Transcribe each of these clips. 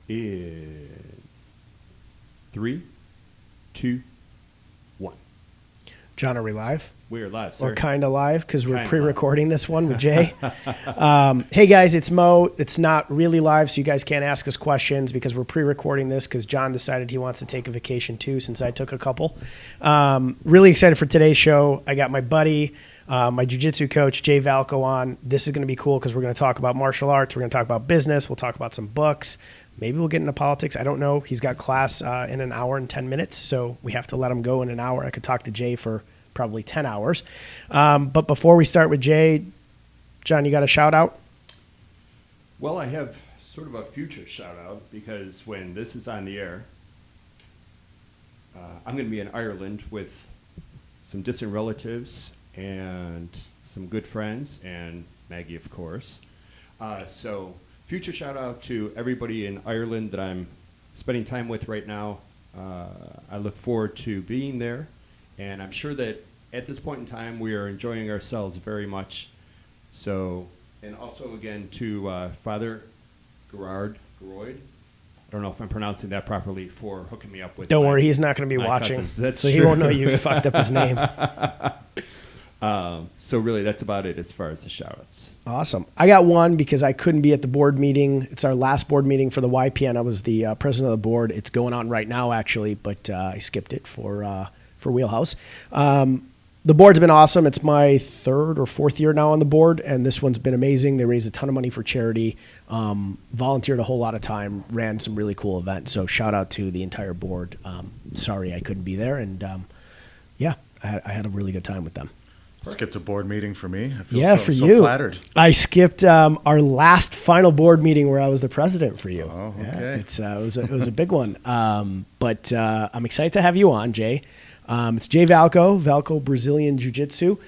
In 3, 2, 1. John, are we live? We are live, sir. Or kind of live because we're Kinda pre-recording this one with Jay. Hey, guys, it's Mo. It's not really live, so you guys can't ask us questions because we're pre-recording this because John decided he wants to take a vacation too since I took a couple. Really excited for today's show. I got my buddy, my jiu-jitsu coach, Jay Valko, on. This is going to be cool because we're going to talk about martial arts. We're going to talk about business. We'll talk about some books. Maybe we'll get into politics. I don't know. He's got class in an hour and 10 minutes, so we have to let him go in an hour. I could talk to Jay for probably 10 hours. But before we start with Jay, John, you got a shout out? Well, I have sort of a future shout out because when this is on the air, I'm going to be in Ireland with some distant relatives and some good friends and Maggie, of course. So future shout out to everybody in Ireland that I'm spending time with right now. I look forward to being there. And I'm sure that at this point in time, we are enjoying ourselves very much. So, and also again to Father Gerard Geroyd. I don't know if I'm pronouncing that properly for hooking me up with. Don't worry, he's not going to be watching, so he won't know you fucked up his name. So really, that's about it as far as the shout-outs. Awesome. I got one because I couldn't be at the board meeting. It's our last board meeting for the YPN. I was the president of the board. It's going on right now, actually, but I skipped it for WheelHouse. The board's been awesome. It's my third or fourth year now on the board, and this one's been amazing. They raised a ton of money for charity, volunteered a whole lot of time, ran some really cool events. So shout out to the entire board. Sorry I couldn't be there, and yeah, I had a really good time with them. Skipped a board meeting for me. I feel for so you. Flattered. I skipped our last final board meeting where I was the president for you. Oh, Yeah, okay. it was a big one. But I'm excited to have you on, Jay. It's Jay Valko Brazilian Jiu-Jitsu.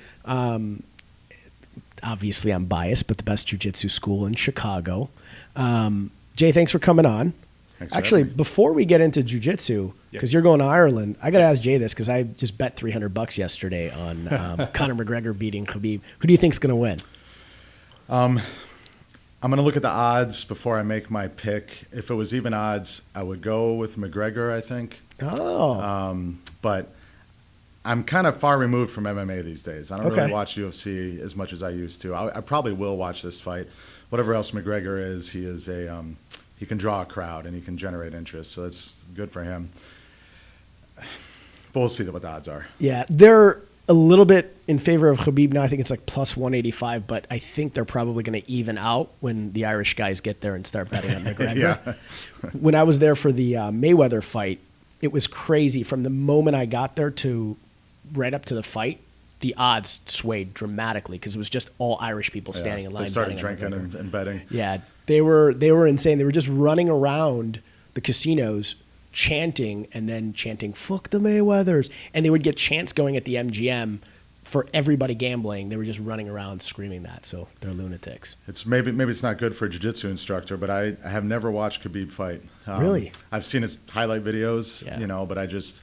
Obviously, I'm biased, but the best jiu-jitsu school in Chicago. Jay, thanks for coming on. Thanks Actually, for having me. before we get into jiu-jitsu, because you're going to Ireland, I got to ask Jay this because I just bet $300 yesterday on Conor McGregor beating Khabib. Who do you think's going to win? I'm going to look at the odds before I make my pick. If it was even odds, I would go with McGregor, I think. Oh. But I'm kind of far removed from MMA these days. I don't Okay. really watch UFC as much as I used to. I probably will watch this fight. Whatever else McGregor is, he is he can draw a crowd and he can generate interest. So that's good for him. But we'll see what the odds are. Yeah, they're a little bit in favor of Khabib now. I think it's like plus 185, but I think they're probably going to even out when the Irish guys get there and start betting on McGregor. Yeah. When I was there for the Mayweather fight, it was crazy. From the moment I got there to right up to the fight, the odds swayed dramatically because it was just all Irish people standing in line. They started betting on drinking McGregor. and betting. Yeah, they were insane. They were just running around the casinos chanting and then chanting "fuck the Mayweathers," and they would get chants going at the MGM for everybody gambling. They were just running around screaming that. So they're lunatics. It's maybe it's not good for a jiu-jitsu instructor, but I have never watched Khabib fight. Really? I've seen his highlight videos, Yeah. but I just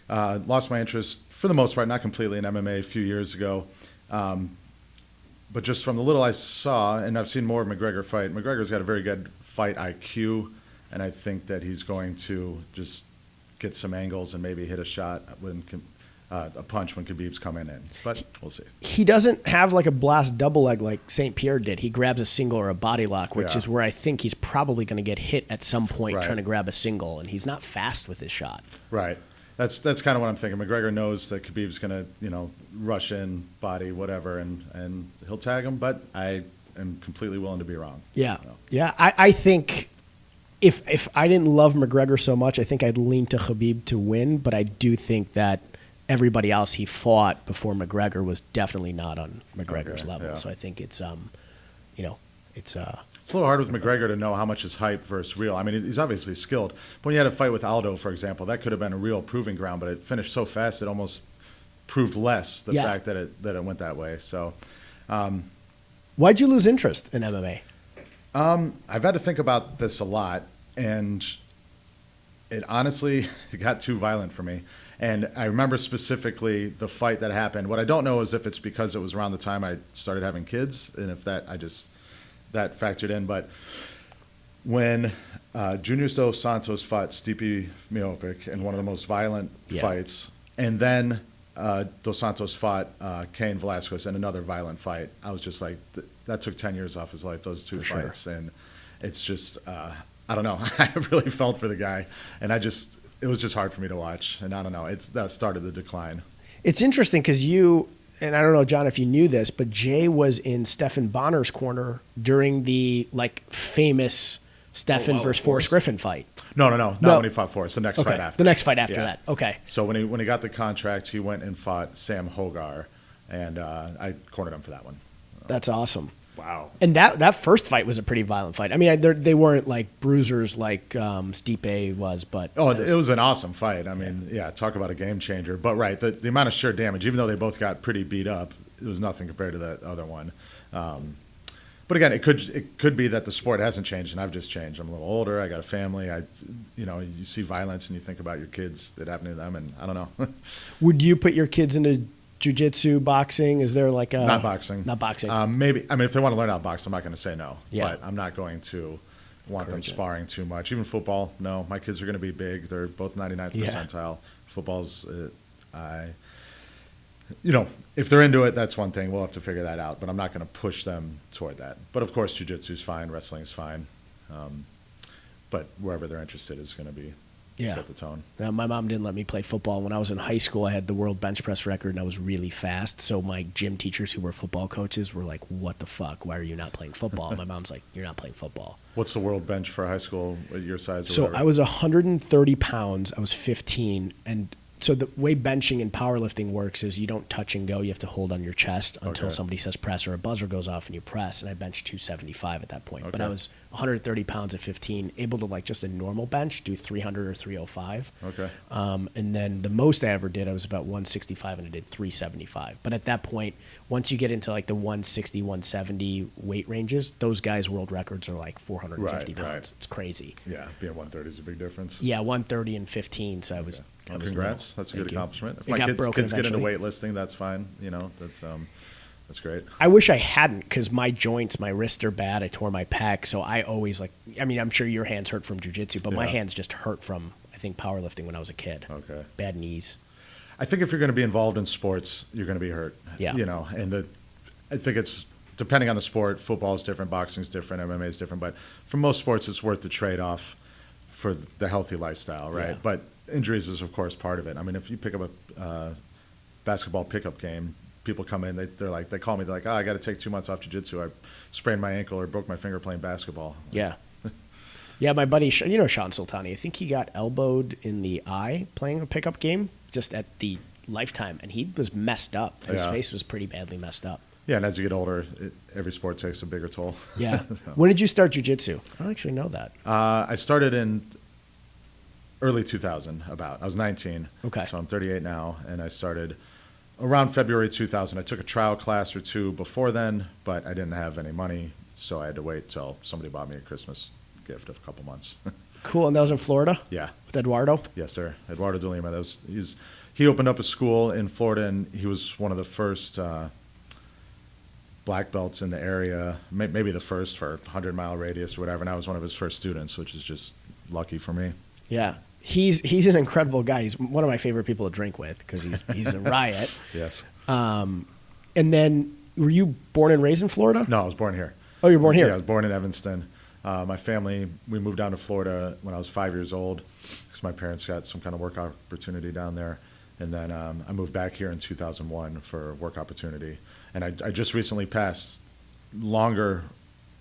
lost my interest for the most part, not completely in MMA a few years ago. But just from the little I saw, and I've seen more of McGregor fight, McGregor's got a very good fight IQ, and I think that he's going to just get some angles and maybe hit a shot when a punch when Khabib's coming in. But we'll see. He doesn't have like a blast double leg like St. Pierre did. He grabs a single or a body lock, which is where I think he's probably going to get hit at some point Right. trying to grab a single, and he's not fast with his shot. Right. That's kind of what I'm thinking. McGregor knows that Khabib's going to, rush in, body, whatever, and he'll tag him, but I am completely willing to be wrong. Yeah. Yeah. I think if I didn't love McGregor so much, I think I'd lean to Khabib to win, but I do think that everybody else he fought before McGregor was definitely not on McGregor's level. yeah. So I think it's It's a little hard with McGregor to know how much is hype versus real. I mean, he's obviously skilled. But when you had a fight with Aldo, for example, that could have been a real proving ground, but it finished so fast it almost proved less the fact that it went that way. So, why'd you lose interest in MMA? I've had to think about this a lot, and it honestly got too violent for me. And I remember specifically the fight that happened. What I don't know is if it's because it was around the time I started having kids, and if that factored in. But when Junior Dos Santos fought Stipe Miocic in one of the most violent Yeah. fights, and then Dos Santos fought Cain Velasquez in another violent fight. I was just like, that took 10 years off his life, those two For sure. fights, and it's just, I don't know. I really felt for the guy, and it was just hard for me to watch, and I don't know. That started the decline. It's interesting because you, and I don't know, John, if you knew this, but Jay was in Stephan Bonner's corner during the famous Stephan wow, versus of Forrest course. Griffin fight. No, not No. when he fought Forrest. The next Okay, fight after. the next fight after Yeah. that. Okay, So when he got the contract, he went and fought Sam Hogar, and I cornered him for that one. that's awesome. Wow. And that first fight was a pretty violent fight. I mean, they weren't like bruisers like Stipe was, but Oh, it was an awesome fight. I mean, yeah, talk about a game changer. But right, the amount of sheer damage, even though they both got pretty beat up, it was nothing compared to that other one. But again, it could be that the sport hasn't changed and I've just changed. I'm a little older. I got a family. You see violence and you think about your kids that happened to them, and I don't know. Would you put your kids into jiu-jitsu, boxing? Is there like a Not boxing. Not boxing. Maybe. I mean, if they want to learn how to box, I'm not going to say no. Yeah. But I'm not going to want them Encourage it. sparring too much. Even football, no. My kids are going to be big. They're both 99th Yeah. percentile. Football's, if they're into it, that's one thing. We'll have to figure that out. But I'm not going to push them toward that. But of course, jiu-jitsu's fine. Wrestling's fine. But wherever they're interested is going to be Yeah. set the tone. Now, my mom didn't let me play football. When I was in high school, I had the world bench press record, and I was really fast. So my gym teachers who were football coaches were like, what the fuck? Why are you not playing football? My mom's like, you're not playing football. What's the world bench for high school at your size? Or So whatever? I was 130 pounds. I was 15. And so the way benching and powerlifting works is you don't touch and go. You have to hold on your chest until Okay. somebody says press or a buzzer goes off and you press. And I benched 275 at that point. But Okay. I was 130 pounds at 15, able to just a normal bench, do 300 or 305. Okay. And then the most I ever did, I was about 165 and I did 375. But at that point, once you get into the 160, 170 weight ranges, those guys' world records are like 450 Right, pounds. right. It's crazy. Yeah, being 130 is a big difference. Yeah, 130 and 15. So I was. I Well, was congrats. little. That's a Thank good you. accomplishment. If It my got kids broken get into eventually. weightlifting, that's fine. That's great. I wish I hadn't because my joints, my wrists are bad. I tore my pec. So I always I'm sure your hands hurt from jujitsu, but my Yeah. hands just hurt from, I think, powerlifting when I was a kid. Okay. Bad knees. I think if you're going to be involved in sports, you're going to be hurt. Yeah. I think it's depending on the sport. Football is different, boxing is different, MMA is different. But for most sports, it's worth the trade-off for the healthy lifestyle, right? Yeah. But injuries is, of course, part of it. I mean, if you pick up a basketball pickup game, people come in, they call me, they're like, oh, I got to take 2 months off jiu-jitsu. I sprained my ankle or broke my finger playing basketball. Yeah. Yeah, my buddy, Sean Sultani, I think he got elbowed in the eye playing a pickup game just at the Lifetime, and he was messed up. His Yeah. face was pretty badly messed up. Yeah, and as you get older, every sport takes a bigger toll. Yeah. When did you start jiu-jitsu? I don't actually know that. I started in early 2000, I was 19. Okay. So I'm 38 now, and I started around February 2000. I took a trial class or two before then, but I didn't have any money, so I had to wait till somebody bought me a Christmas gift of a couple months. Cool. And that was in Florida Yeah. with Eduardo? Yes, sir. Eduardo de Lima. He opened up a school in Florida, and he was one of the first black belts in the area, maybe the first for 100-mile radius or whatever, and I was one of his first students, which is just lucky for me. Yeah. He's an incredible guy. He's one of my favorite people to drink with because he's a riot. Yes. And then, were you born and raised in Florida? No, I was born here. Oh, you were born here? Yeah, I was born in Evanston. My family, we moved down to Florida when I was 5 years old because my parents got some kind of work opportunity down there. And then I moved back here in 2001 for work opportunity. And I just recently passed longer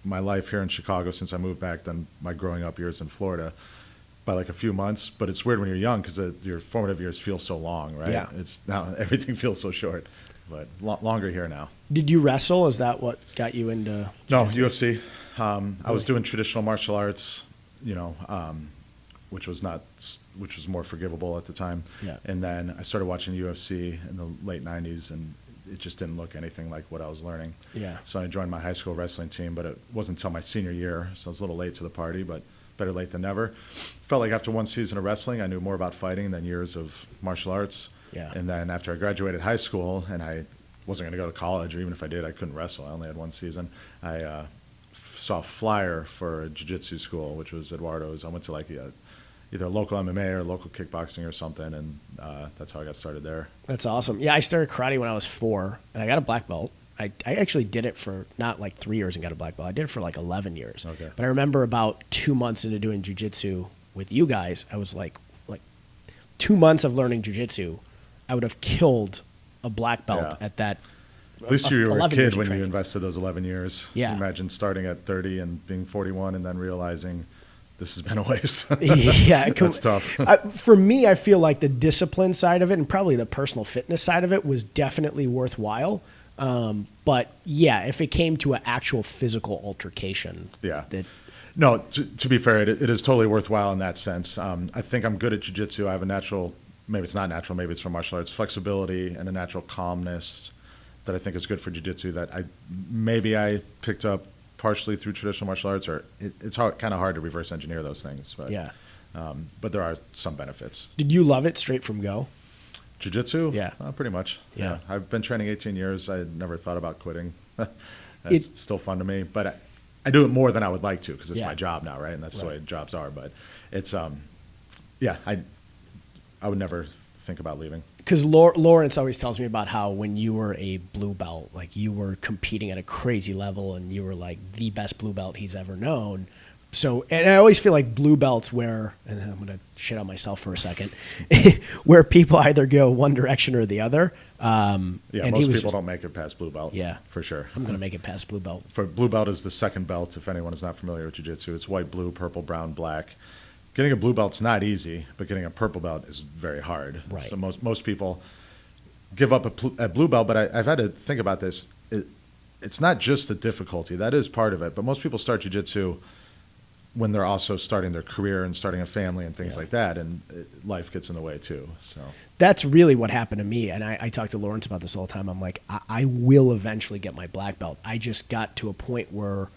my life here in Chicago since I moved back than my growing up years in Florida by like a few months. But it's weird when you're young because your formative years feel so long, right? Yeah. It's now everything feels so short. But longer here now. Did you wrestle? Is that what got you into No, jiu-jitsu? UFC. I was doing traditional martial arts, which was more forgivable at the time. Yeah. And then I started watching UFC in the late 90s, and it just didn't look anything like what I was learning. Yeah. So I joined my high school wrestling team, but it wasn't until my senior year, so I was a little late to the party, but better late than never. Felt like after one season of wrestling, I knew more about fighting than years of martial arts. Yeah. And then after I graduated high school, and I wasn't going to go to college, or even if I did, I couldn't wrestle. I only had one season. I saw a flyer for a jiu-jitsu school, which was Eduardo's. I went to like either local MMA or local kickboxing or something, and that's how I got started there. That's awesome. Yeah, I started karate when I was 4, and I got a black belt. I actually did it for not like 3 years and got a black belt. I did it for like 11 years. Okay. But I remember about 2 months into doing jiu-jitsu with you guys, I was like 2 months of learning jiu-jitsu, I would have killed a black belt Yeah. at that. At least you were a 11 kid years of when you training. invested those 11 years. Yeah. Imagine starting at 30 and being 41 and then realizing this has been a waste. Yeah, That's tough. For me, I feel like the discipline side of it and probably the personal fitness side of it was definitely worthwhile. But yeah, if it came to an actual physical altercation, Yeah. that No, to be fair, it is totally worthwhile in that sense. I think I'm good at jiu-jitsu. I have a natural, maybe it's not natural, maybe it's from martial arts, flexibility and a natural calmness that I think is good for jiu-jitsu that I picked up partially through traditional martial arts, or it's kind of hard to reverse engineer those things. But, yeah. but there are some benefits. Did you love it straight from go? Jiu-jitsu? Yeah. Pretty much. Yeah. I've been training 18 years. I never thought about quitting. It- It's still fun to me, but I do it more than I would like to because it's Yeah. my job now, right? And that's the Right. way jobs are. But it's, yeah, I would never think about leaving. Because Lawrence always tells me about how when you were a blue belt, like you were competing at a crazy level and you were like the best blue belt he's ever known. So, and I always feel like blue belts where, and I'm going to shit on myself for a second, where people either go one direction or the other. Yeah, and most he was people just, don't make it past blue belt. Yeah. For sure. I'm going to make it past blue belt. For blue belt is the second belt, if anyone is not familiar with jiu-jitsu. It's white, blue, purple, brown, black. Getting a blue belt's not easy, but getting a purple belt is very hard. Right. So most people give up a blue belt, but I've had to think about this. It's not just the difficulty. That is part of it. But most people start jiu-jitsu when they're also starting their career and starting a family and things Yeah. like that, and life gets in the way too. So That's really what happened to me. And I talk to Lawrence about this all the time. I'm like, I will eventually get my black belt. I just got to a point where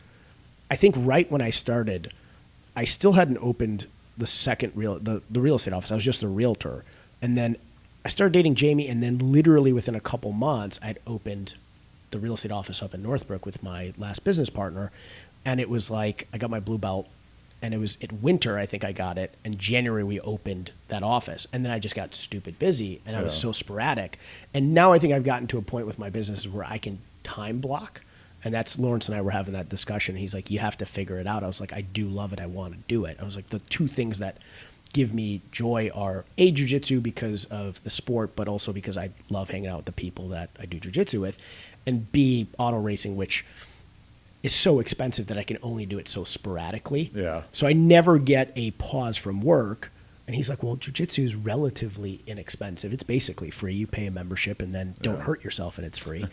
I think right when I started, I still hadn't opened the second the real estate office. I was just a realtor. And then I started dating Jamie, and then literally within a couple months, I'd opened the real estate office up in Northbrook with my last business partner. And it was like, I got my blue belt, and it was in winter, I think I got it. In January, we opened that office. And then I just got stupid busy, and I was Yeah. so sporadic. And now I think I've gotten to a point with my business where I can time block. And that's Lawrence and I were having that discussion. He's like, you have to figure it out. I was like, I do love it. I want to do it. I was like, the two things that give me joy are A, jiu-jitsu because of the sport, but also because I love hanging out with the people that I do jiu-jitsu with. And B, auto racing, which is so expensive that I can only do it so sporadically. Yeah. So I never get a pause from work. And he's like, well, jiu-jitsu is relatively inexpensive. It's basically free. You pay a membership and then don't hurt yourself, and it's free.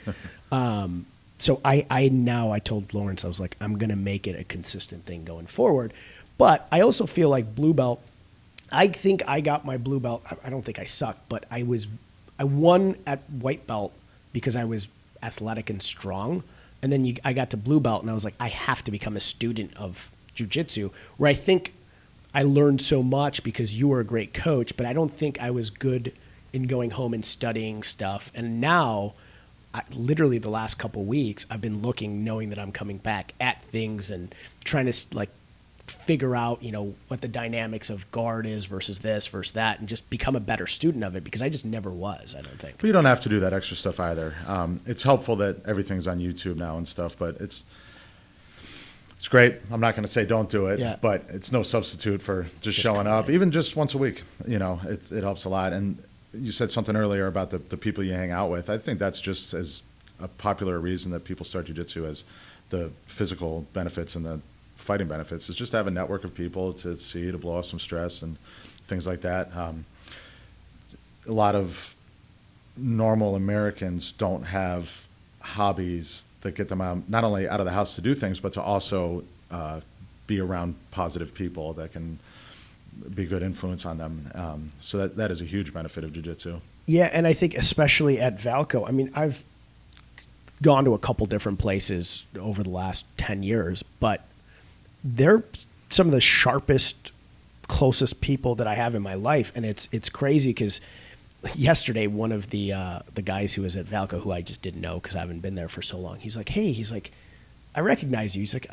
So I told Lawrence, I was like, I'm going to make it a consistent thing going forward. But I also feel like blue belt, I think I got my blue belt. I don't think I sucked, but I won at white belt because I was athletic and strong. And then I got to blue belt, and I was like, I have to become a student of jiu-jitsu, where I think I learned so much because you were a great coach, but I don't think I was good in going home and studying stuff. And now, literally the last couple weeks, I've been looking, knowing that I'm coming back at things and trying to like figure out, what the dynamics of guard is versus this versus that, and just become a better student of it, because I just never was, I don't think. But you don't have to do that extra stuff either. It's helpful that everything's on YouTube now and stuff, but it's great. I'm not going to say don't do it, Yeah. but it's no substitute for just showing coming up, in. even just once a week. It helps a lot. And you said something earlier about the people you hang out with. I think that's just as a popular reason that people start jiu-jitsu as the physical benefits and the fighting benefits, is just to have a network of people to see, to blow off some stress and things like that. A lot of normal Americans don't have hobbies that get them out, not only out of the house to do things, but to also be around positive people that can be good influence on them. So that is a huge benefit of jiu-jitsu. Yeah, and I think especially at Valko, I mean, I've gone to a couple different places over the last 10 years, but they're some of the sharpest, closest people that I have in my life. And it's crazy because yesterday, one of the guys who was at Valko, who I just didn't know because I haven't been there for so long, he's like, hey, I recognize you. He's like,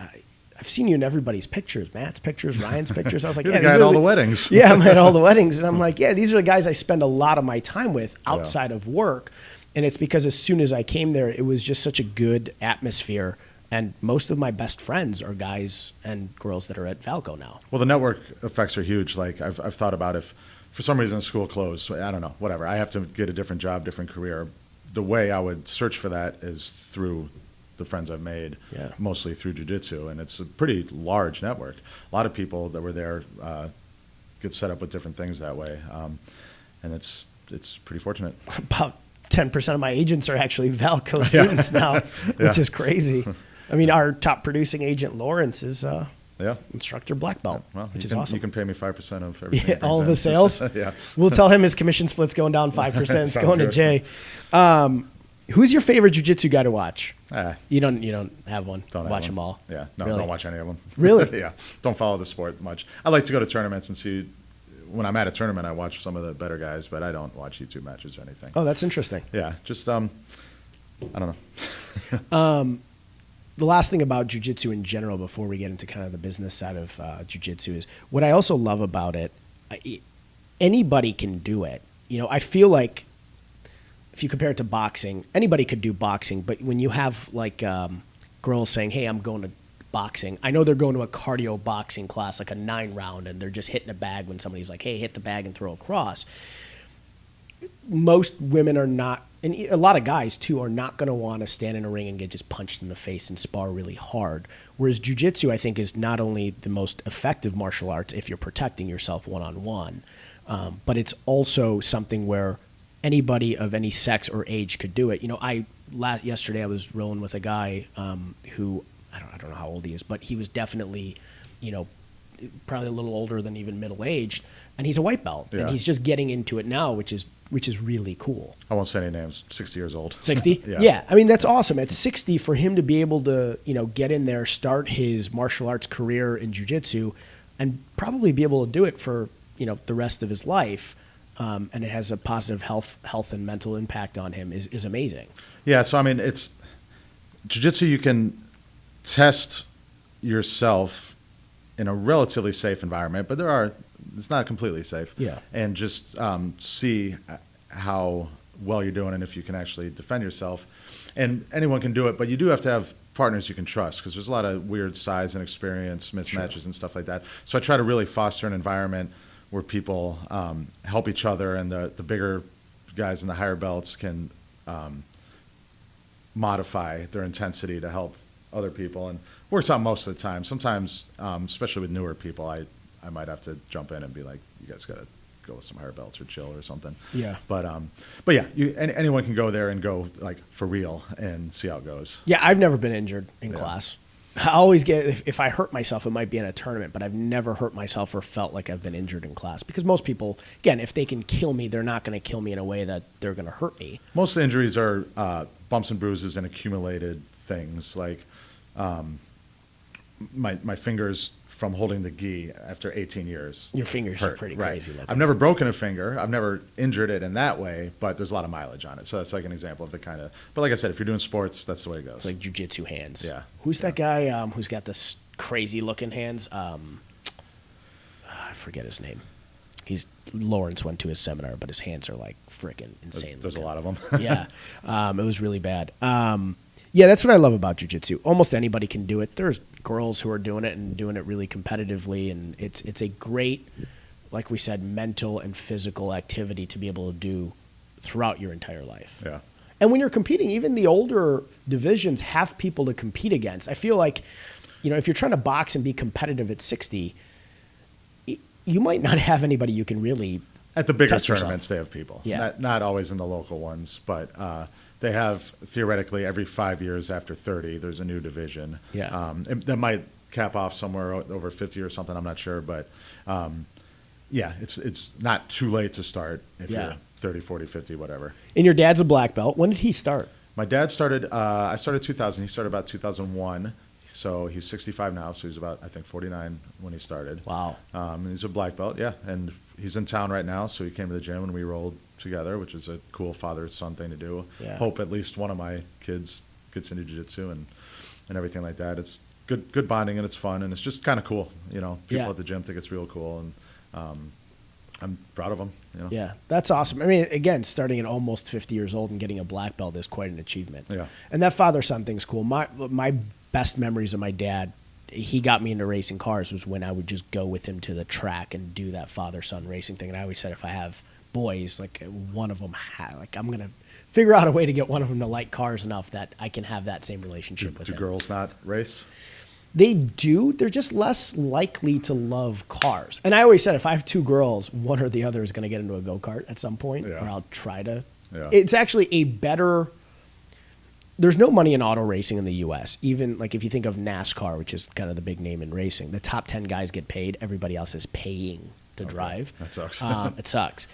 I've seen you in everybody's pictures, Matt's pictures, Ryan's pictures. I was like, You're yeah, the guy these at are all the weddings. Yeah, I'm at all the weddings. And I'm like, yeah, these are the guys I spend a lot of my time with outside of work. And it's because as soon as I came there, it was just such a good atmosphere. And most of my best friends are guys and girls that are at Valko now. Well, the network effects are huge. Like I've thought about if for some reason school closed, I don't know, whatever. I have to get a different job, different career. The way I would search for that is through the friends I've made, mostly through jiu-jitsu. And it's a pretty large network. A lot of people that were there get set up with different things that way. And it's pretty fortunate. About 10% of my agents are actually Valko students now, which is crazy. I mean, our top producing agent, Lawrence, is instructor black belt, which is awesome. You can pay me 5% of everything. Yeah, all of the sales? Yeah. We'll tell him his commission split's going down 5%. It's going to Jay. Who's your favorite jiu-jitsu guy to watch? You don't have one. Don't watch have them one. all. Yeah, no, Really? don't watch any of them. Really? Yeah, don't follow the sport much. I like to go to tournaments and see. When I'm at a tournament, I watch some of the better guys, but I don't watch YouTube matches or anything. Oh, that's interesting. Yeah, just I don't know. The last thing about jiu-jitsu in general before we get into kind of the business side of jiu-jitsu is what I also love about it, anybody can do it. You know, I feel like if you compare it to boxing, anybody could do boxing, but when you have like girls saying, hey, I'm going to boxing, I know they're going to a cardio boxing class, like a 9-round, and they're just hitting a bag when somebody's like, hey, hit the bag and throw across. Most women are not, and a lot of guys too, are not going to want to stand in a ring and get just punched in the face and spar really hard. Whereas jiu-jitsu, I think, is not only the most effective martial arts if you're protecting yourself one-on-one, but it's also something where anybody of any sex or age could do it. You know, yesterday I was rolling with a guy who, I don't know how old he is, but he was definitely, you know, probably a little older than even middle-aged, and he's a white belt, and he's just getting into it now, which is really cool. I won't say any names. 60 years old. 60? Yeah. I mean, that's awesome. At 60, for him to be able to, you know, get in there, start his martial arts career in jiu-jitsu, and probably be able to do it for, you know, the rest of his life, and it has a positive health and mental impact on him is amazing. Yeah. So I mean, it's jiu-jitsu. You can test yourself in a relatively safe environment, but it's not completely safe. Yeah. And just see how well you're doing and if you can actually defend yourself. And anyone can do it, but you do have to have partners you can trust because there's a lot of weird size and experience mismatches and stuff like that. So I try to really foster an environment where people help each other, and the bigger guys in the higher belts can modify their intensity to help other people, and works out most of the time. Sometimes, especially with newer people, I might have to jump in and be like, you guys got to go with some higher belts or chill or something. Yeah. But yeah, anyone can go there and go like for real and see how it goes. Yeah, I've never been injured in class. I always get, if I hurt myself, it might be in a tournament, but I've never hurt myself or felt like I've been injured in class. Because most people, again, if they can kill me, they're not going to kill me in a way that they're going to hurt me. Most injuries are bumps and bruises and accumulated things. Like my fingers from holding the gi after 18 years. Your fingers hurt, are pretty right. crazy looking. I've never broken a finger. I've never injured it in that way, but there's a lot of mileage on it. So that's like an example of the kind of, but like I said, if you're doing sports, that's the way it goes. It's like jiu-jitsu hands. Yeah. Who's that guy who's got this crazy looking hands? I forget his name. Lawrence went to his seminar, but his hands are like freaking insane. There's a lot of them. Yeah. It was really bad. Yeah, that's what I love about jiu-jitsu. Almost anybody can do it. There's girls who are doing it and doing it really competitively, and it's a great, like we said, mental and physical activity to be able to do throughout your entire life. Yeah. And when you're competing, even the older divisions have people to compete against. I feel like, you know, if you're trying to box and be competitive at 60, you might not have anybody you can really At the bigger test yourself. tournaments, they have people. Yeah. Not always in the local ones, but they have theoretically every 5 years after 30, there's a new division. Yeah. That might cap off somewhere over 50 or something. I'm not sure, but yeah, it's not too late to start if you're 30, 40, 50, whatever. And your dad's a black belt. When did he start? My dad started, I started 2000. He started about 2001. So he's 65 now, so he's about, I think, 49 when he started. Wow. And he's a black belt, yeah. And he's in town right now, so he came to the gym and we rolled together, which is a cool father-son thing to do. Yeah. Hope at least one of my kids gets into jiu-jitsu and everything like that. good bonding, and it's fun, and it's just kind of cool. People Yeah. at the gym think it's real cool, and I'm proud of them. Yeah, that's awesome. I mean, again, starting at almost 50 years old and getting a black belt is quite an achievement. Yeah. And that father-son thing's cool. My best memories of my dad, he got me into racing cars, was when I would just go with him to the track and do that father-son racing thing. And I always said, if I have boys, like one of them, I'm going to figure out a way to get one of them to like cars enough that I can have that same relationship with Do him. girls not race? They do. They're just less likely to love cars. And I always said, if I have two girls, one or the other is going to get into a go-kart at some point, Yeah. or I'll try to. Yeah. It's actually a better. There's no money in auto racing in the U.S. Even like if you think of NASCAR, which is kind of the big name in racing, the top 10 guys get paid. Everybody else is paying to drive. That sucks. It sucks.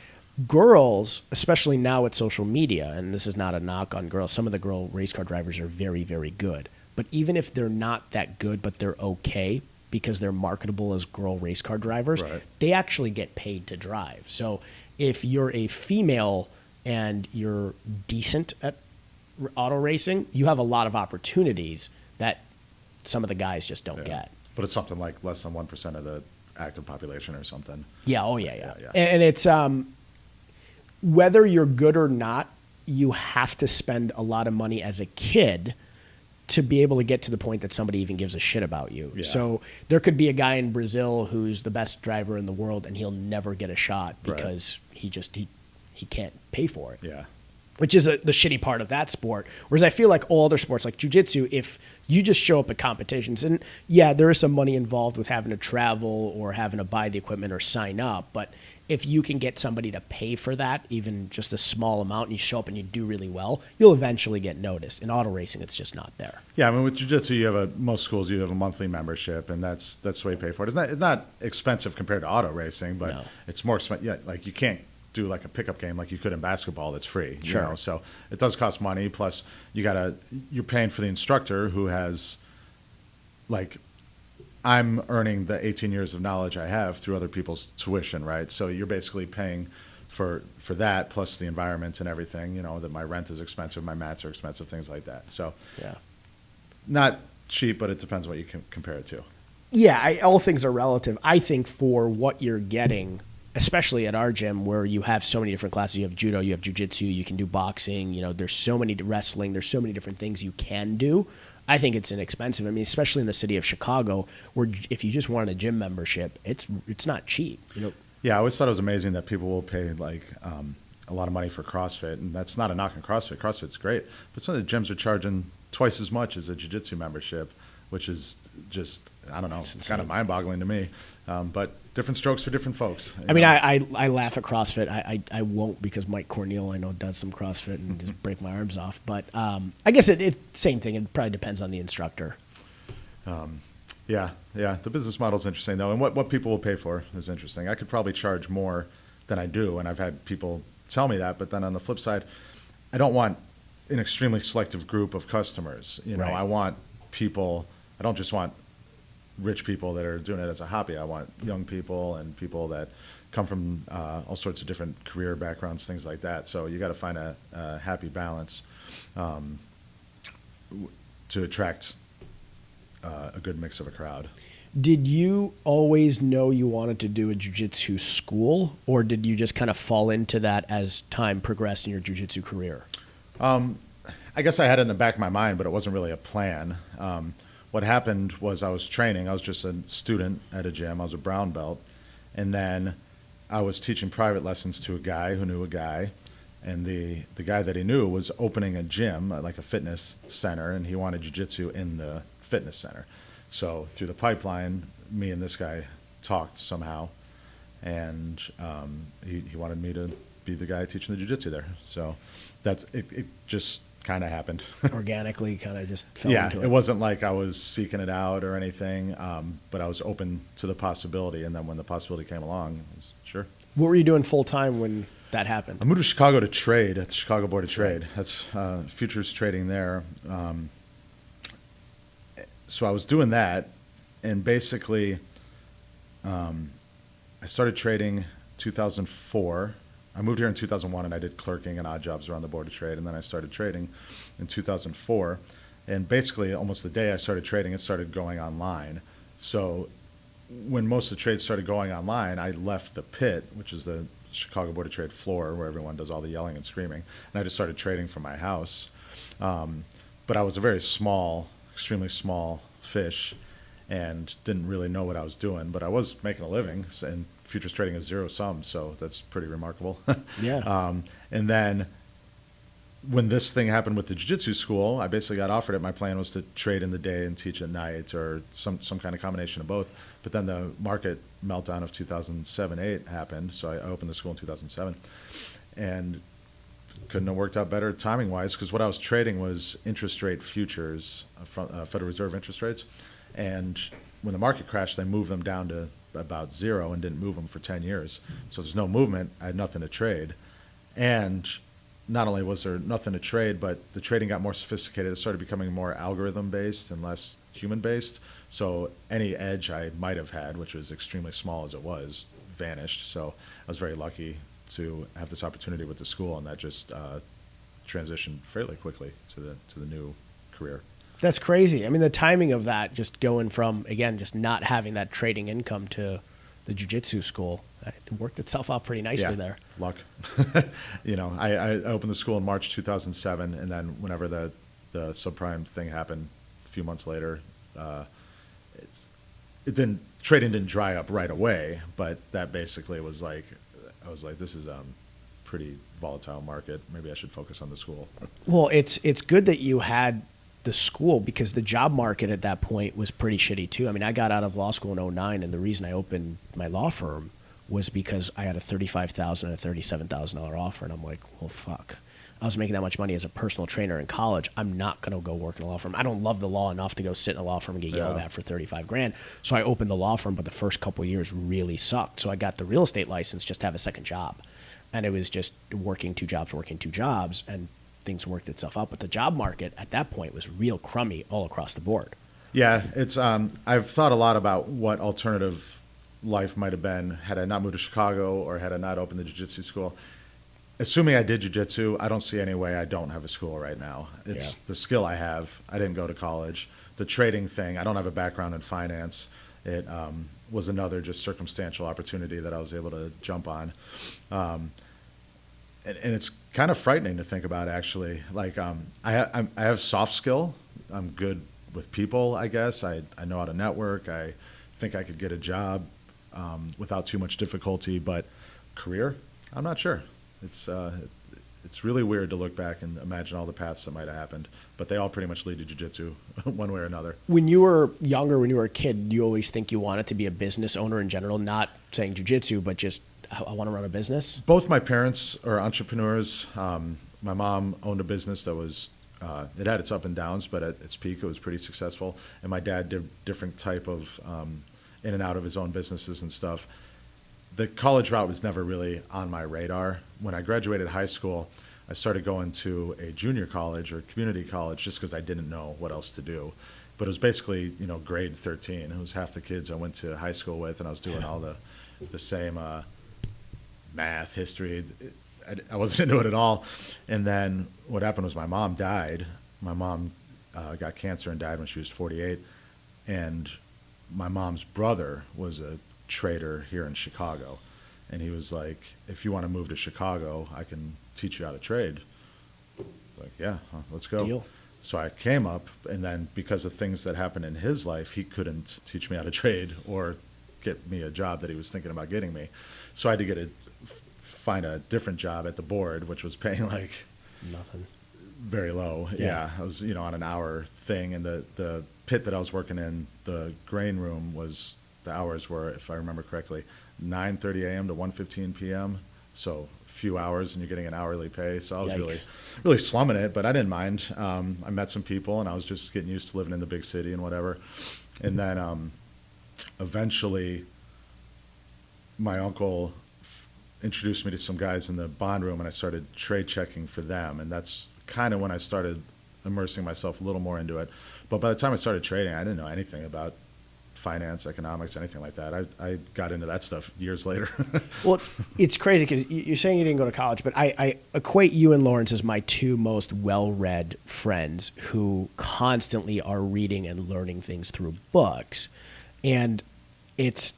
Girls, especially now with social media, and this is not a knock on girls, some of the girl race car drivers are very, very good. But even if they're not that good, but they're okay because they're marketable as girl race car drivers, Right. they actually get paid to drive. So if you're a female and you're decent at auto racing, you have a lot of opportunities that some of the guys just don't Yeah. get. But it's something like less than 1% of the active population or something. Yeah, oh yeah. Yeah. And it's whether you're good or not, you have to spend a lot of money as a kid to be able to get to the point that somebody even gives a shit about you. Yeah. So there could be a guy in Brazil who's the best driver in the world and he'll never get a shot Right. because he can't pay for it. Yeah. Which is the shitty part of that sport. Whereas I feel like all other sports, like jiu-jitsu, if you just show up at competitions, and yeah, there is some money involved with having to travel or having to buy the equipment or sign up, but if you can get somebody to pay for that, even just a small amount, and you show up and you do really well, you'll eventually get noticed. In auto racing, it's just not there. Yeah, I mean, with jiu-jitsu, most schools, you have a monthly membership, and that's the way you pay for it. It's not expensive compared to auto racing, but No. it's more expensive. Yeah, like you can't do like a pickup game like you could in basketball that's free. Sure. So it does cost money. Plus, you're paying for the instructor who has, like, I'm earning the 18 years of knowledge I have through other people's tuition, right? So you're basically paying for that plus the environment and everything. That my rent is expensive, my mats are expensive, things like that. So Yeah. not cheap, but it depends what you can compare it to. Yeah, all things are relative. I think for what you're getting, especially at our gym where you have so many different classes, you have judo, you have jiu-jitsu, you can do boxing, there's so many wrestling, there's so many different things you can do. I think it's inexpensive. I mean, especially in the city of Chicago, where if you just want a gym membership, it's not cheap. Yeah, I always thought it was amazing that people will pay like a lot of money for CrossFit, and that's not a knock on CrossFit. CrossFit's great, but some of the gyms are charging twice as much as a jiu-jitsu membership, which is just, I don't know, it's kind of mind-boggling to me. But different strokes for different folks. I mean, I laugh at CrossFit. I won't because Mike Cornell I know does some CrossFit and just break my arms off. But I guess it same thing. It probably depends on the instructor. Yeah. The business model is interesting, though, and what people will pay for is interesting. I could probably charge more than I do, and I've had people tell me that. But then on the flip side, I don't want an extremely selective group of customers. Right. I want people. I don't just want rich people that are doing it as a hobby. I want young people and people that come from all sorts of different career backgrounds, things like that. So you got to find a happy balance to attract a good mix of a crowd. Did you always know you wanted to do a jiu-jitsu school, or did you just kind of fall into that as time progressed in your jiu-jitsu career? I guess I had it in the back of my mind, but it wasn't really a plan. What happened was I was training. I was just a student at a gym. I was a brown belt. And then I was teaching private lessons to a guy who knew a guy. And the guy that he knew was opening a gym, like a fitness center, and he wanted jiu-jitsu in the fitness center. So through the pipeline, me and this guy talked somehow. And he wanted me to be the guy teaching the jiu-jitsu there. So that's it. It just kind of happened. Organically, kind of just fell Yeah, into it. it wasn't like I was seeking it out or anything, but I was open to the possibility. And then when the possibility came along, I was, sure. What were you doing full time when that happened? I moved to Chicago to trade at the Chicago Board of Trade. That's futures trading there. So I was doing that, and basically I started trading 2004. I moved here in 2001, and I did clerking and odd jobs around the Board of Trade, and then I started trading in 2004. And basically, almost the day I started trading, it started going online. So when most of the trades started going online, I left the pit, which is the Chicago Board of Trade floor where everyone does all the yelling and screaming, and I just started trading from my house. But I was a very small, extremely small fish, and didn't really know what I was doing. But I was making a living, and futures trading is zero sum, so that's pretty remarkable. Yeah. And then when this thing happened with the jiu-jitsu school, I basically got offered it. My plan was to trade in the day and teach at night, or some kind of combination of both. But then the market meltdown of 2007-8 happened, so I opened the school in 2007, and couldn't have worked out better timing-wise, because what I was trading was interest rate futures, Federal Reserve interest rates, and when the market crashed, they moved them down to about zero and didn't move them for 10 years. So there's no movement. I had nothing to trade, and not only was there nothing to trade, but the trading got more sophisticated. It started becoming more algorithm-based and less human-based. So any edge I might have had, which was extremely small as it was, vanished. So I was very lucky to have this opportunity with the school, and that just transitioned fairly quickly to the new career. That's crazy. I mean, the timing of that, just going from, again, just not having that trading income to the jiu-jitsu school, it worked itself out pretty nicely there. Luck. I opened the school in March 2007, and then whenever the subprime thing happened a few months later, trading didn't dry up right away, but that basically was like, I was like, this is pretty volatile market. Maybe I should focus on the school. Well, it's good that you had the school, because the job market at that point was pretty shitty too. I mean, I got out of law school in 2009, and the reason I opened my law firm was because I had a $35,000 and a $37,000 offer, and I'm like, well, fuck. I was making that much money as a personal trainer in college. I'm not going to go work in a law firm. I don't love the law enough to go sit in a law firm and get yelled at for 35 grand. So I opened the law firm, but the first couple of years really sucked. So I got the real estate license just to have a second job. And it was just working two jobs, and things worked itself out. But the job market at that point was real crummy all across the board. Yeah, it's I've thought a lot about what alternative life might have been had I not moved to Chicago or had I not opened the jiu-jitsu school. Assuming I did jiu-jitsu, I don't see any way I don't have a school right now. It's the skill I have. I didn't go to college. The trading thing, I don't have a background in finance. It was another just circumstantial opportunity that I was able to jump on. And it's kind of frightening to think about, actually. Like, I have soft skill. I'm good with people, I guess. I know how to network. I think I could get a job without too much difficulty. But career, I'm not sure. It's really weird to look back and imagine all the paths that might have happened. But they all pretty much lead to jiu-jitsu one way or another. When you were younger, when you were a kid, do you always think you wanted to be a business owner in general? Not saying jiu-jitsu, but just, I want to run a business? Both my parents are entrepreneurs. My mom owned a business that was, it had its up and downs, but at its peak, it was pretty successful. And my dad did different type of in and out of his own businesses and stuff. The college route was never really on my radar. When I graduated high school, I started going to a junior college or community college just because I didn't know what else to do. But it was basically, grade 13. It was half the kids I went to high school with, and I was doing all the same math, history. I wasn't into it at all. And then what happened was my mom died. My mom got cancer and died when she was 48. And my mom's brother was a trader here in Chicago. And he was like, if you want to move to Chicago, I can teach you how to trade. Like, yeah, let's go. Deal. So I came up, and then because of things that happened in his life, he couldn't teach me how to trade or get me a job that he was thinking about getting me. So I had to find a different job at the board, which was paying like Nothing. very low. Yeah. I was, on an hour thing, and the pit that I was working in, the grain room, was, the hours were, if I remember correctly, 9:30 a.m. to 1:15 p.m. So a few hours, and you're getting an hourly pay. So I was really slumming it, but I didn't mind. I met some people, and I was just getting used to living in the big city and whatever. And then eventually my uncle introduced me to some guys in the bond room, and I started trade checking for them. And that's kind of when I started immersing myself a little more into it. But by the time I started trading, I didn't know anything about finance, economics, anything like that. I got into that stuff years later. Well, it's crazy because you're saying you didn't go to college, but I equate you and Lawrence as my two most well-read friends who constantly are reading and learning things through books. And it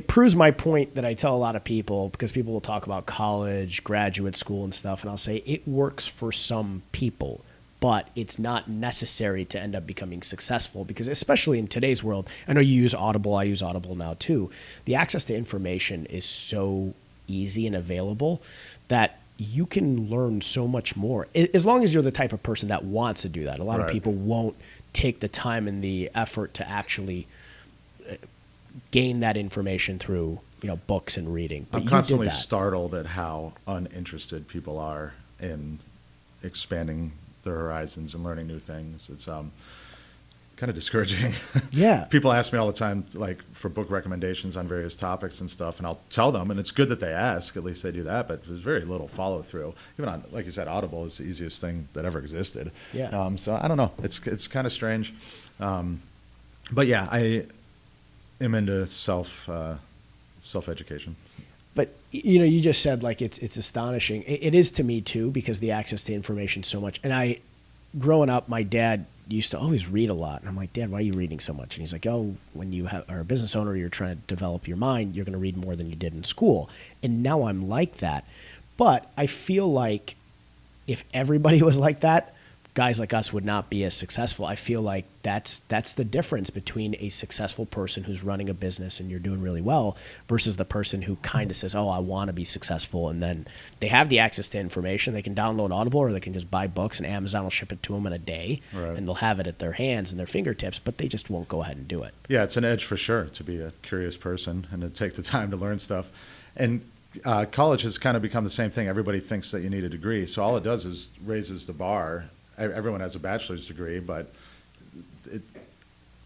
proves my point that I tell a lot of people, because people will talk about college, graduate school and stuff, and I'll say it works for some people, but it's not necessary to end up becoming successful, because especially in today's world, I know you use Audible, I use Audible now too. The access to information is so easy and available that you can learn so much more, as long as you're the type of person that wants to do that. A lot of people won't take the time and the effort to actually gain that information through, books and reading. But I'm constantly startled at how uninterested people are in expanding their horizons and learning new things. It's kind of discouraging. Yeah. People ask me all the time, like, for book recommendations on various topics and stuff, and I'll tell them, and it's good that they ask. At least they do that, but there's very little follow through. Even on, like you said, Audible is the easiest thing that ever existed. Yeah. So I don't know. It's kind of strange. But yeah, I am into self-education. But you just said, like, it's astonishing. It is to me too, because the access to information so much. And growing up, my dad used to always read a lot, and I'm like, Dad, why are you reading so much? And he's like, oh, when you are a business owner, you're trying to develop your mind, you're going to read more than you did in school. And now I'm like that. But I feel like if everybody was like that, guys like us would not be as successful. I feel like that's the difference between a successful person who's running a business and you're doing really well versus the person who kind of says, oh, I want to be successful. And then they have the access to information. They can download Audible, or they can just buy books, and Amazon will ship it to them in a day. Right. And they'll have it at their hands and their fingertips, but they just won't go ahead and do it. Yeah, it's an edge for sure to be a curious person and to take the time to learn stuff. And college has kind of become the same thing. Everybody thinks that you need a degree. So all it does is raises the bar. Everyone has a bachelor's degree, but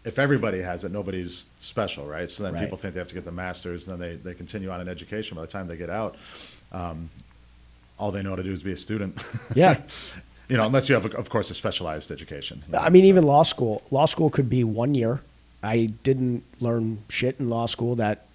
if everybody has it, nobody's special, right? So then people think they have to get the master's, and then they continue on in education. By the time they get out, all they know how to do is be a student. Yeah. Unless you have, of course, a specialized education. I mean, even law school. Law school could be 1 year. I didn't learn shit in law school that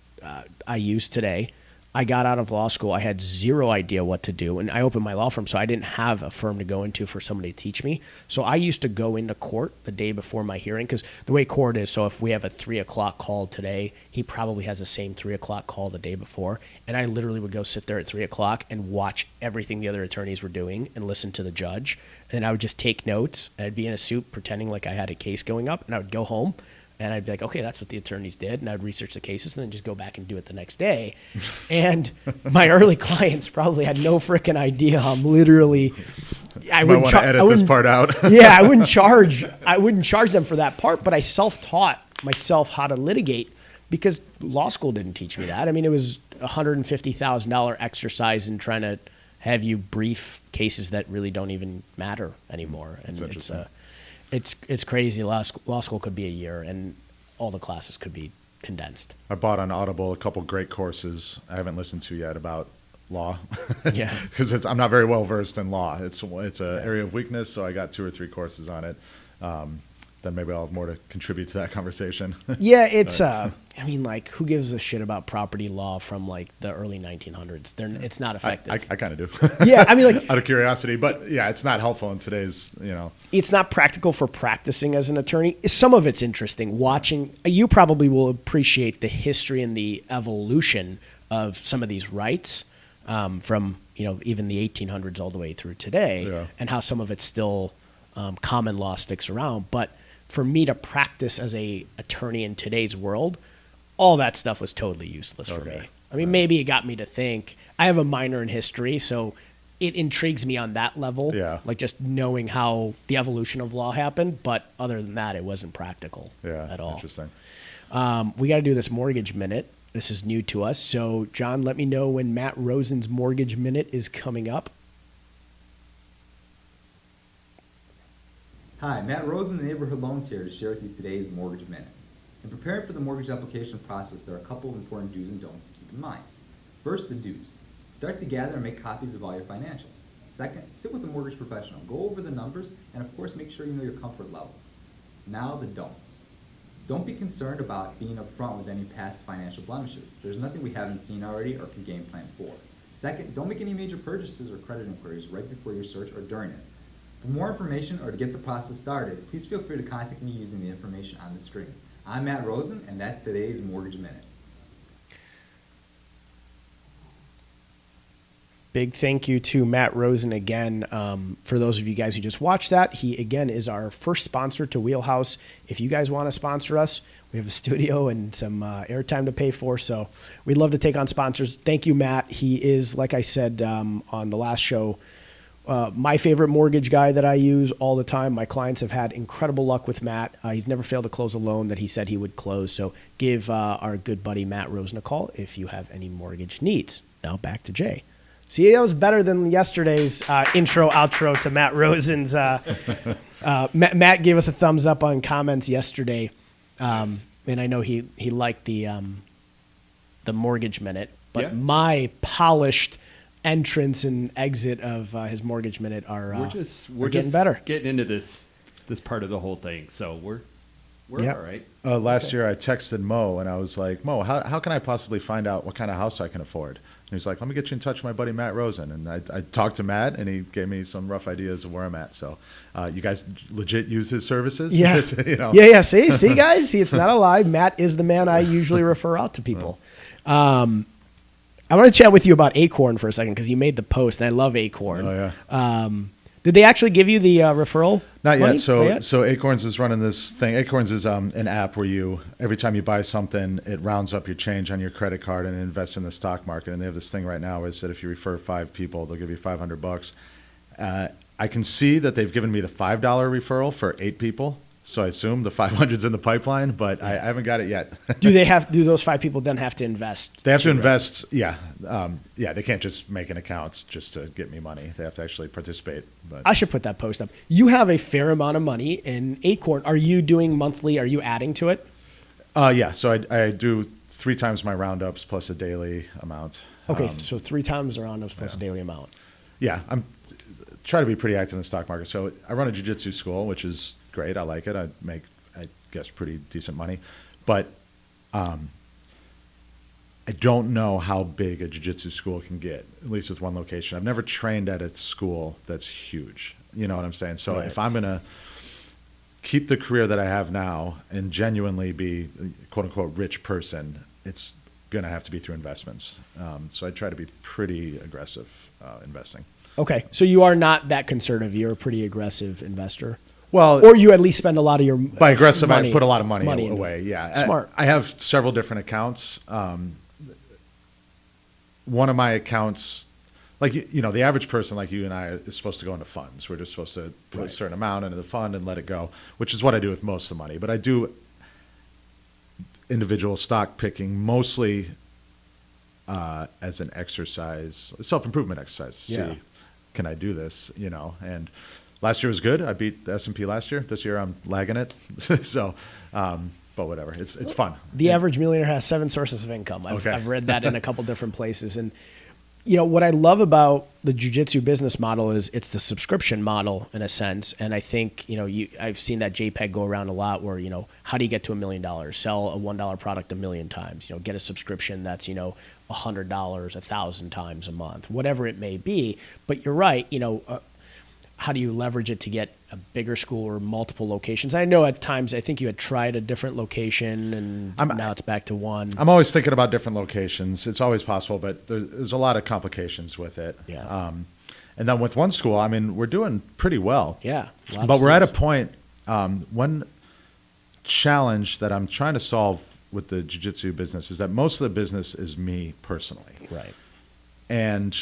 I use today. I got out of law school. I had zero idea what to do. And I opened my law firm, so I didn't have a firm to go into for somebody to teach me. So I used to go into court the day before my hearing, because the way court is, so if we have a 3 o'clock call today, he probably has the same 3 o'clock call the day before. And I literally would go sit there at 3 o'clock and watch everything the other attorneys were doing and listen to the judge. And then I would just take notes. I'd be in a suit pretending like I had a case going up, and I would go home. And I'd be like, okay, that's what the attorneys did. And I'd research the cases and then just go back and do it the next day. And my early clients probably had no freaking idea. I'm literally, I might want to edit this part out. Yeah, I wouldn't charge them for that part, but I self-taught myself how to litigate, because law school didn't teach me that. I mean, it was $150,000 exercise in trying to have you brief cases that really don't even matter anymore. And it's crazy. Law school could be a year, and all the classes could be condensed. I bought on Audible a couple great courses I haven't listened to yet about law. Yeah, because I'm not very well versed in law. It's an area of weakness, so I got 2 or 3 courses on it. Then maybe I'll have more to contribute to that conversation. Yeah, it's I mean, like, who gives a shit about property law from like the early 1900s? It's not effective. I kind of do. Yeah, I mean, like, out of curiosity, but yeah, it's not helpful in today's, It's not practical for practicing as an attorney. Some of it's interesting. Watching, you probably will appreciate the history and the evolution of some of these rights from even the 1800s all the way through today, and how some of it's still common law sticks around. But for me to practice as a attorney in today's world, all that stuff was totally useless for me. I mean, maybe it got me to think. I have a minor in history, so it intrigues me on that level. Yeah. Like just knowing how the evolution of law happened. But other than that, it wasn't practical at all. Interesting. We got to do this mortgage minute. This is new to us. So, John, let me know when Matt Rosen's mortgage minute is coming up. Hi, Matt Rosen, the Neighborhood Loans here to share with you today's Mortgage Minute. In preparing for the mortgage application process, there are a couple of important do's and don'ts to keep in mind. First, the do's. Start to gather and make copies of all your financials. Second, sit with a mortgage professional. Go over the numbers and, of course, make sure you know your comfort level. Now, the don'ts. Don't be concerned about being upfront with any past financial blemishes. There's nothing we haven't seen already or can game plan for. Second, don't make any major purchases or credit inquiries right before your search or during it. For more information or to get the process started, please feel free to contact me using the information on the screen. I'm Matt Rosen, and that's today's Mortgage Minute. Big thank you to Matt Rosen again. For those of you guys who just watched that, he again is our first sponsor to WheelHouse. If you guys want to sponsor us, we have a studio and some airtime to pay for, so we'd love to take on sponsors. Thank you, Matt. He is, like I said on the last show, my favorite mortgage guy that I use all the time. My clients have had incredible luck with Matt. He's never failed to close a loan that he said he would close. So give our good buddy Matt Rosen a call if you have any mortgage needs. Now back to Jay. See, that was better than yesterday's intro, outro to Matt Rosen's. Matt gave us a thumbs up on comments yesterday, Nice. and I know he liked the Mortgage Minute. But Yeah. my polished entrance and exit of his Mortgage Minute are We're getting just better. getting into this part of the whole thing, so we're Yep. all right. Last year I texted Mo and I was like, Mo, how can I possibly find out what kind of house I can afford? And he's like, let me get you in touch with my buddy Matt Rosen. And I talked to Matt and he gave me some rough ideas of where I'm at. So you guys legit use his services? Yeah. You know? Yeah. See, guys, it's not a lie. Matt is the man I usually refer out to people. I want to chat with you about Acorn for a second because you made the post, and I love Acorn. Oh, yeah. Did they actually give you the referral? Not money? yet. So, Not yet? so Acorns is running this thing. Acorns is an app where every time you buy something, it rounds up your change on your credit card and invests in the stock market. And they have this thing right now where it said if you refer 5 people, they'll give you $500. I can see that they've given me the $5 referral for 8 people. So I assume the 500's in the pipeline, but I haven't got it yet. Do those 5 people then have to invest? They have to too, right? invest. Yeah. They can't just make an account just to get me money. They have to actually participate. But I should put that post up. You have a fair amount of money in Acorn. Are you doing monthly? Are you adding to it? yeah. So I do 3 times my roundups plus a daily amount. Okay, so 3 times the roundups plus a daily amount. Yeah, I'm try to be pretty active in the stock market. So I run a jiu-jitsu school, which is great. I like it. I make, I guess, pretty decent money. But I don't know how big a jiu-jitsu school can get, at least with one location. I've never trained at a school that's huge. You know what I'm saying? So Right. if I'm going to keep the career that I have now and genuinely be a quote-unquote rich person, it's going to have to be through investments. So I try to be pretty aggressive investing. Okay, so you are not that conservative. You're a pretty aggressive investor. Well, Or you at least spend a lot of your by aggressive, money, I put a lot of money into away. it. Yeah, Smart. I have several different accounts. One of my accounts, like the average person like you and I is supposed to go into funds. We're just supposed to put a Right. certain amount into the fund and let it go, which is what I do with most of the money. But I do individual stock picking mostly as an exercise, a self-improvement exercise. To Yeah. See, can I do this? And last year was good. I beat the S&P last year. This year I'm lagging it. So, but whatever. It's fun. The average millionaire has 7 sources of income. Okay. I've read that in a couple different places. And, what I love about the jiu-jitsu business model is it's the subscription model in a sense. And I think, I've seen that JPEG go around a lot where, how do you get to $1 million? Sell a $1 product 1,000,000 times, get a subscription that's, $100, 1,000 times a month, whatever it may be. But you're right, how do you leverage it to get a bigger school or multiple locations? I know at times, I think you had tried a different location and now it's back to one. I'm always thinking about different locations. It's always possible, but there's a lot of complications with it. Yeah. And then with one school, I mean, we're doing pretty well. Yeah. a lot of But we're at a students. point, one challenge that I'm trying to solve with the jiu-jitsu business is that most of the business is me personally. Right. And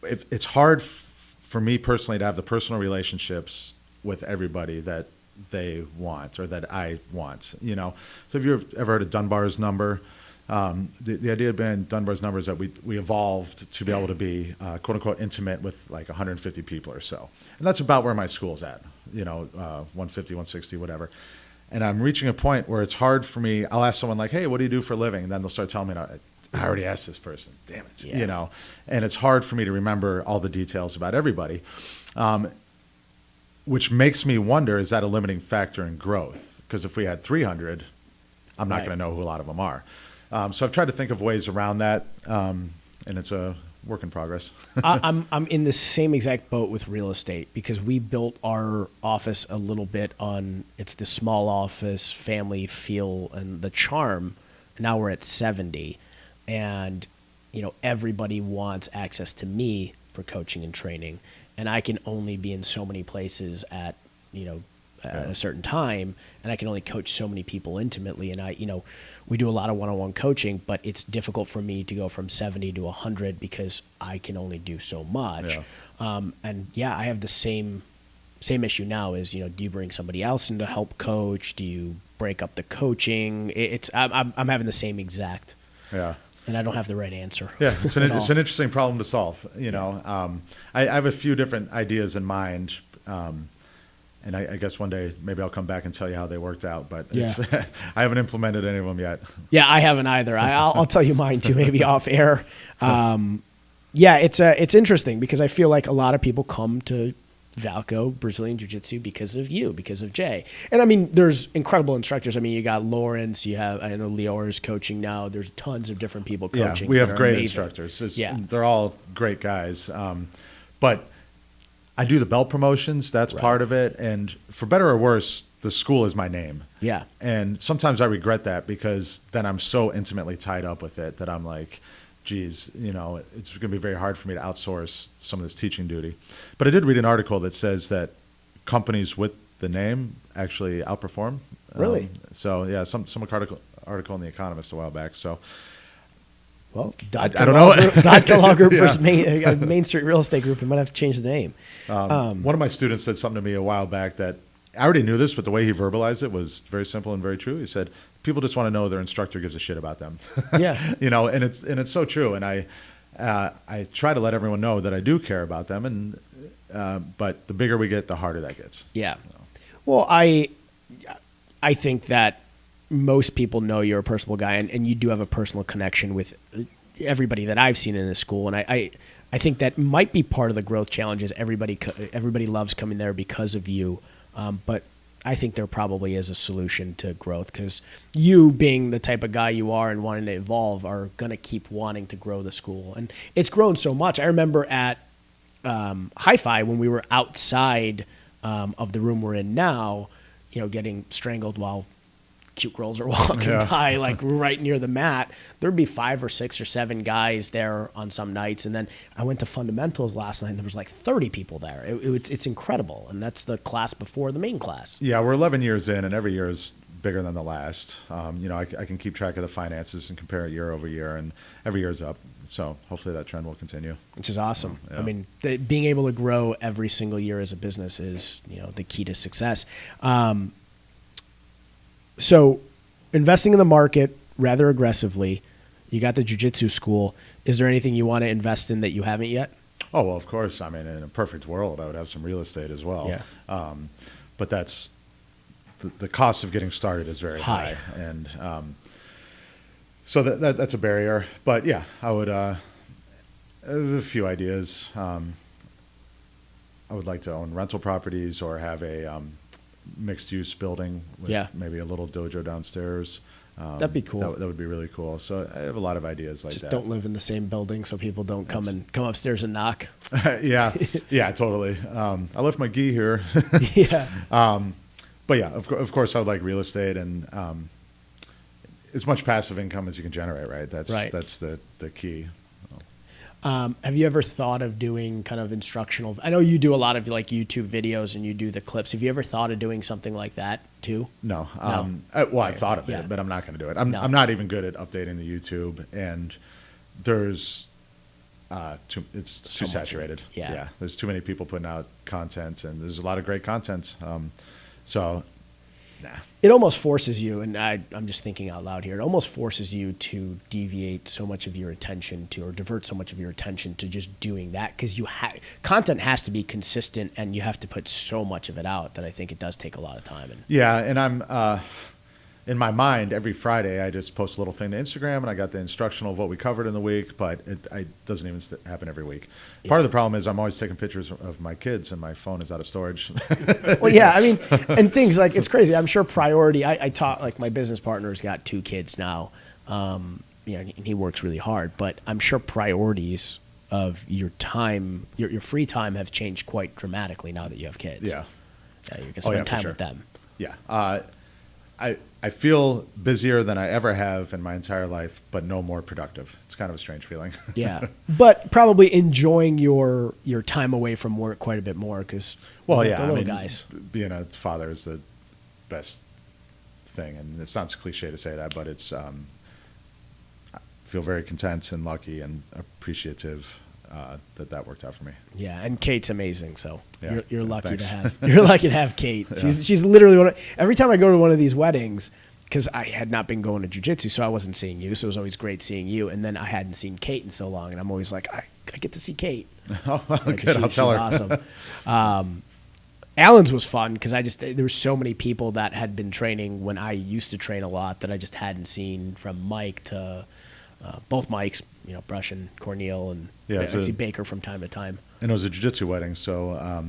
it's hard for me personally to have the personal relationships with everybody that they want or that I want. So have you ever heard of Dunbar's number? The idea behind Dunbar's number is that we evolved to be able to be quote unquote intimate with like 150 people or so. And that's about where my school's at, 150, 160, whatever. And I'm reaching a point where it's hard for me. I'll ask someone like, hey, what do you do for a living? And then they'll start telling me, I already asked this person, damn it, Yeah. And it's hard for me to remember all the details about everybody, which makes me wonder, is that a limiting factor in growth? because if we had 300, I'm not Right. going to know who a lot of them are. So I've tried to think of ways around that, and it's a work in progress. I'm in the same exact boat with real estate because we built our office a little bit on it's the small office family feel and the charm. Now we're at 70, and everybody wants access to me for coaching and training, and I can only be in so many places at a certain time, and I can only coach so many people intimately. And we do a lot of one-on-one coaching, but it's difficult for me to go from 70 to 100 because I can only do so much. I have the same issue now is, do you bring somebody else in to help coach? Do you break up the coaching? I'm having the same exact, and I don't have the right answer. Yeah, it's an at all. interesting problem to solve. I have a few different ideas in mind. And I guess one day maybe I'll come back and tell you how they worked out, but I haven't implemented any of them yet. Yeah, I haven't either. I'll tell you mine too, maybe off air. It's interesting because I feel like a lot of people come to Valko Brazilian Jiu-Jitsu because of you, because of Jay. And I mean, there's incredible instructors. I mean, you got Lawrence, I know Lior is coaching now. There's tons of different people coaching. Yeah, we have that are great amazing. instructors. Yeah. They're all great guys. But I do the belt promotions. That's part of it. And for better or worse, the school is my name. Yeah. And sometimes I regret that because then I'm so intimately tied up with it that I'm like, geez, it's going to be very hard for me to outsource some of this teaching duty. But I did read an article that says that companies with the name actually outperform. Really? Some article in The Economist a while back. So. Well, I don't know. Dotco Law Group Yeah. versus Main Street Real Estate Group. We might have to change the name. One of my students said something to me a while back that I already knew this, but the way he verbalized it was very simple and very true. He said, people just want to know their instructor gives a shit about them. Yeah. And it's so true. And I try to let everyone know that I do care about them. And but the bigger we get, the harder that gets. Yeah. Well, I think that most people know you're a personable guy, and you do have a personal connection with everybody that I've seen in this school. And I think that might be part of the growth challenge is everybody loves coming there because of you. But I think there probably is a solution to growth because you being the type of guy you are and wanting to evolve are going to keep wanting to grow the school. And it's grown so much. I remember at Hi-Fi when we were outside of the room we're in now, getting strangled while cute girls are walking by, like right near the mat. There'd be 5 or 6 or 7 guys there on some nights. And then I went to fundamentals last night and there was like 30 people there. It's incredible. And that's the class before the main class. Yeah, we're 11 years in, and every year is bigger than the last. I can keep track of the finances and compare it year over year, and every year is up. So hopefully that trend will continue. Which is awesome. Yeah. I mean, being able to grow every single year as a business is, the key to success. So investing in the market rather aggressively, you got the jiu-jitsu school. Is there anything you want to invest in that you haven't yet? Oh, well, of course. I mean, in a perfect world, I would have some real estate as well. Yeah. But that's the cost of getting started is very high. And so that's a barrier. But yeah, I would I have a few ideas. I would like to own rental properties or have a mixed-use building with maybe a little dojo downstairs. That'd be cool. That would be really cool. So I have a lot of ideas like Just that. don't live in the same building so people don't come upstairs and knock. Yeah, totally. I left my gi here. Yeah. But yeah, of course, I would like real estate and as much passive income as you can generate. Right. That's the key. Have you ever thought of doing kind of instructional? I know you do a lot of like YouTube videos and you do the clips. Have you ever thought of doing something like that too? No. No. I've thought of Yeah. it, but I'm not going to do it. I'm not even good at updating the YouTube, and there's it's too saturated. Yeah. There's too many people putting out content, and there's a lot of great content. So, nah. It almost forces you, and I'm just thinking out loud here, it almost forces you to deviate so much of your attention to, or divert so much of your attention to just doing that, because content has to be consistent, and you have to put so much of it out that I think it does take a lot of time. Yeah, and I'm in my mind, every Friday I just post a little thing to Instagram, and I got the instructional of what we covered in the week, but it doesn't even happen every week. Part of the problem is I'm always taking pictures of my kids, and my phone is out of storage. Well, yeah, I mean, and things like, it's crazy. I'm sure priority, I taught, like, my business partner's got 2 kids now. You know, and he works really hard, but I'm sure priorities of your time, your free time have changed quite dramatically now that you have kids. Yeah. You're going to spend for time sure. with them. Yeah. I feel busier than I ever have in my entire life, but no more productive. It's kind of a strange feeling. Yeah. But probably enjoying your time away from work quite a bit more because, Well, the yeah, little guys. being a father is the best thing, and it sounds cliche to say that, but it's I feel very content and lucky and appreciative that worked out for me. Yeah, and Kate's amazing. So Yeah, you're lucky thanks. to have you're lucky to have Kate. She's literally every time I go to one of these weddings, because I had not been going to jiu-jitsu, so I wasn't seeing you. So it was always great seeing you. And then I hadn't seen Kate in so long, and I'm always like, I get to see Kate. Oh, Like, good. I'll tell her. She's awesome. Alan's was fun because there were so many people that had been training when I used to train a lot that I just hadn't seen, from Mike to both Mikes, you know, Brush and Cornel, and Yeah, I it's a- see Baker from time to time. And it was a jiu-jitsu wedding, so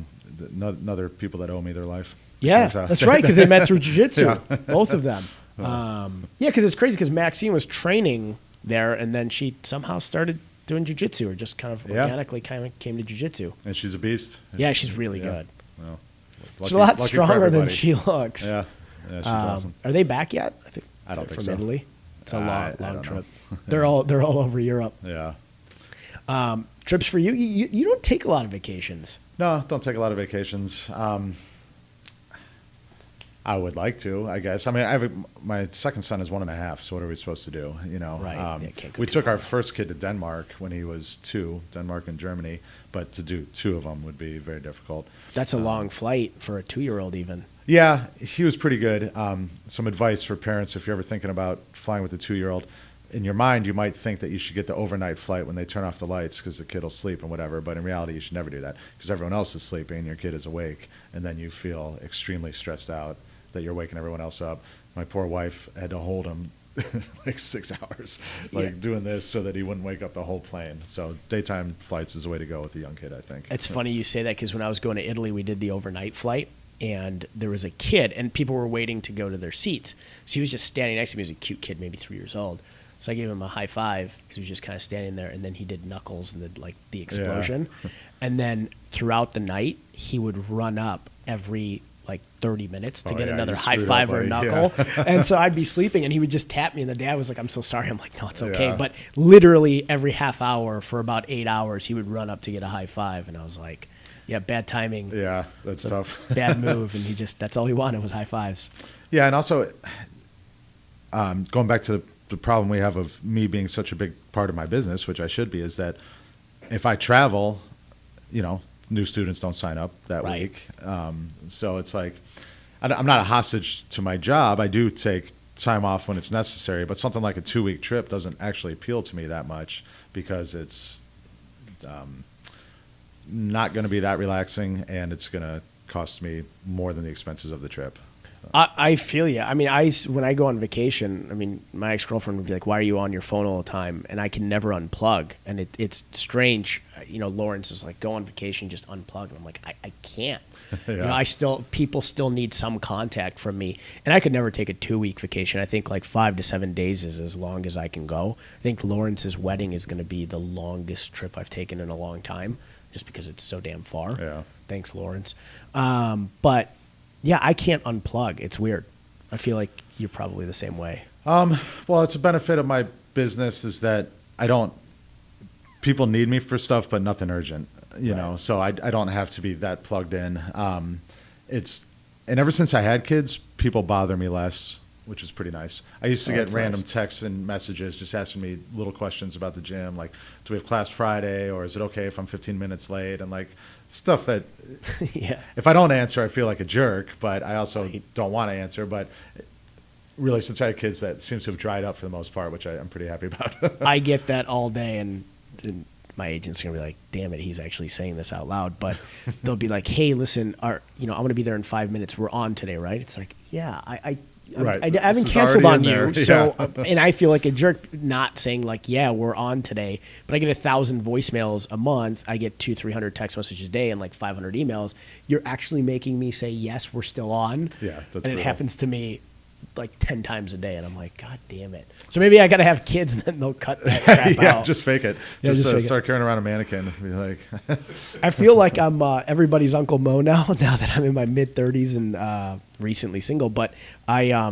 another people that owe me their life. Yeah, Because, that's right, because they met through jiu-jitsu, Yeah. both of them. Yeah, because it's crazy because Maxine was training there, and then she somehow started doing jiu-jitsu, or just kind of Yeah. organically kind of came to jiu-jitsu. And she's a beast. Yeah, she's really Yeah. good. Well, She's lucky- a lot lucky for stronger than everybody. she looks. Yeah, she's awesome. Are they back yet? I think I don't they're think from so. Italy. It's a I long don't know. trip. They're all over Europe. Yeah. Trips for you? You don't take a lot of vacations. No, don't take a lot of vacations. I would like to, I guess. I mean, my second son is 1.5, so what are we supposed to do? You know, Right. Yeah, can't go we too took our far. first kid to Denmark when he was 2, Denmark and Germany, but to do 2 of them would be very difficult. That's a long flight for a 2-year-old even. Yeah, he was pretty good. Some advice for parents if you're ever thinking about flying with a 2-year-old. In your mind, you might think that you should get the overnight flight when they turn off the lights because the kid will sleep and whatever. But in reality, you should never do that because everyone else is sleeping and your kid is awake. And then you feel extremely stressed out that you're waking everyone else up. My poor wife had to hold him like 6 hours, doing this so that he wouldn't wake up the whole plane. So daytime flights is the way to go with a young kid, I think. It's funny you say that because when I was going to Italy, we did the overnight flight, and there was a kid, and people were waiting to go to their seats. So he was just standing next to me. He was a cute kid, maybe 3 years old. So I gave him a high five because he was just kind of standing there, and then he did knuckles and the explosion. And then throughout the night, he would run up every 30 minutes to Oh, get yeah, another you high screwed five up, or a buddy. knuckle. Yeah. And so I'd be sleeping, and he would just tap me, and the dad was like, "I'm so sorry." I'm like, "No, it's okay." Yeah. But literally every half hour for about 8 hours, he would run up to get a high five, and I was like, "Yeah, bad timing." Yeah, that's tough. Bad move, and that's all he wanted was high fives. Yeah, and also going back to the problem we have of me being such a big part of my business, which I should be, is that if I travel, new students don't sign up that Right. week. So it's like I'm not a hostage to my job. I do take time off when it's necessary, but something like a 2-week trip doesn't actually appeal to me that much because it's not going to be that relaxing, and it's going to cost me more than the expenses of the trip. I feel you. I mean, when I go on vacation, I mean, my ex-girlfriend would be like, "Why are you on your phone all the time?" And I can never unplug. And it's strange. Lawrence is like, "Go on vacation, just unplug." And I'm like, I can't. Yeah. People still need some contact from me. And I could never take a 2-week vacation. I think 5 to 7 days is as long as I can go. I think Lawrence's wedding is going to be the longest trip I've taken in a long time, just because it's so damn far. Yeah. Thanks, Lawrence. But yeah, I can't unplug. It's weird. I feel like you're probably the same way. Well, it's a benefit of my business is that people need me for stuff, but nothing urgent, Right. so I don't have to be that plugged in. And ever since I had kids, people bother me less, which is pretty nice. I used to get That's random nice. texts and messages just asking me little questions about the gym, like, do we have class Friday, or is it okay if I'm 15 minutes late? And stuff that Yeah. if I don't answer, I feel like a jerk, but I also Right. don't want to answer. But really, since I had kids, that seems to have dried up for the most part, which I'm pretty happy about. I get that all day, and my agent's gonna be like, "Damn it, he's actually saying this out loud." But they'll be like, "Hey, listen, I'm gonna be there in 5 minutes. We're on today, right?" It's like, yeah, Right. I This haven't is canceled already on in you, there. so Yeah. and I feel like a jerk not saying like, yeah, we're on today, but I get 1,000 voicemails a month. I get 200-300 text messages a day and like 500 emails. You're actually making me say yes, we're still on. Yeah, that's and it brutal. happens to me like 10 times a day, and I'm like, God damn it. So maybe I got to have kids, and then they'll cut that crap Yeah, out. just fake it. Yeah, just just fake it. start carrying around a mannequin. Be like, I feel like I'm everybody's Uncle Mo now. Now that I'm in my mid 30s and recently single, but I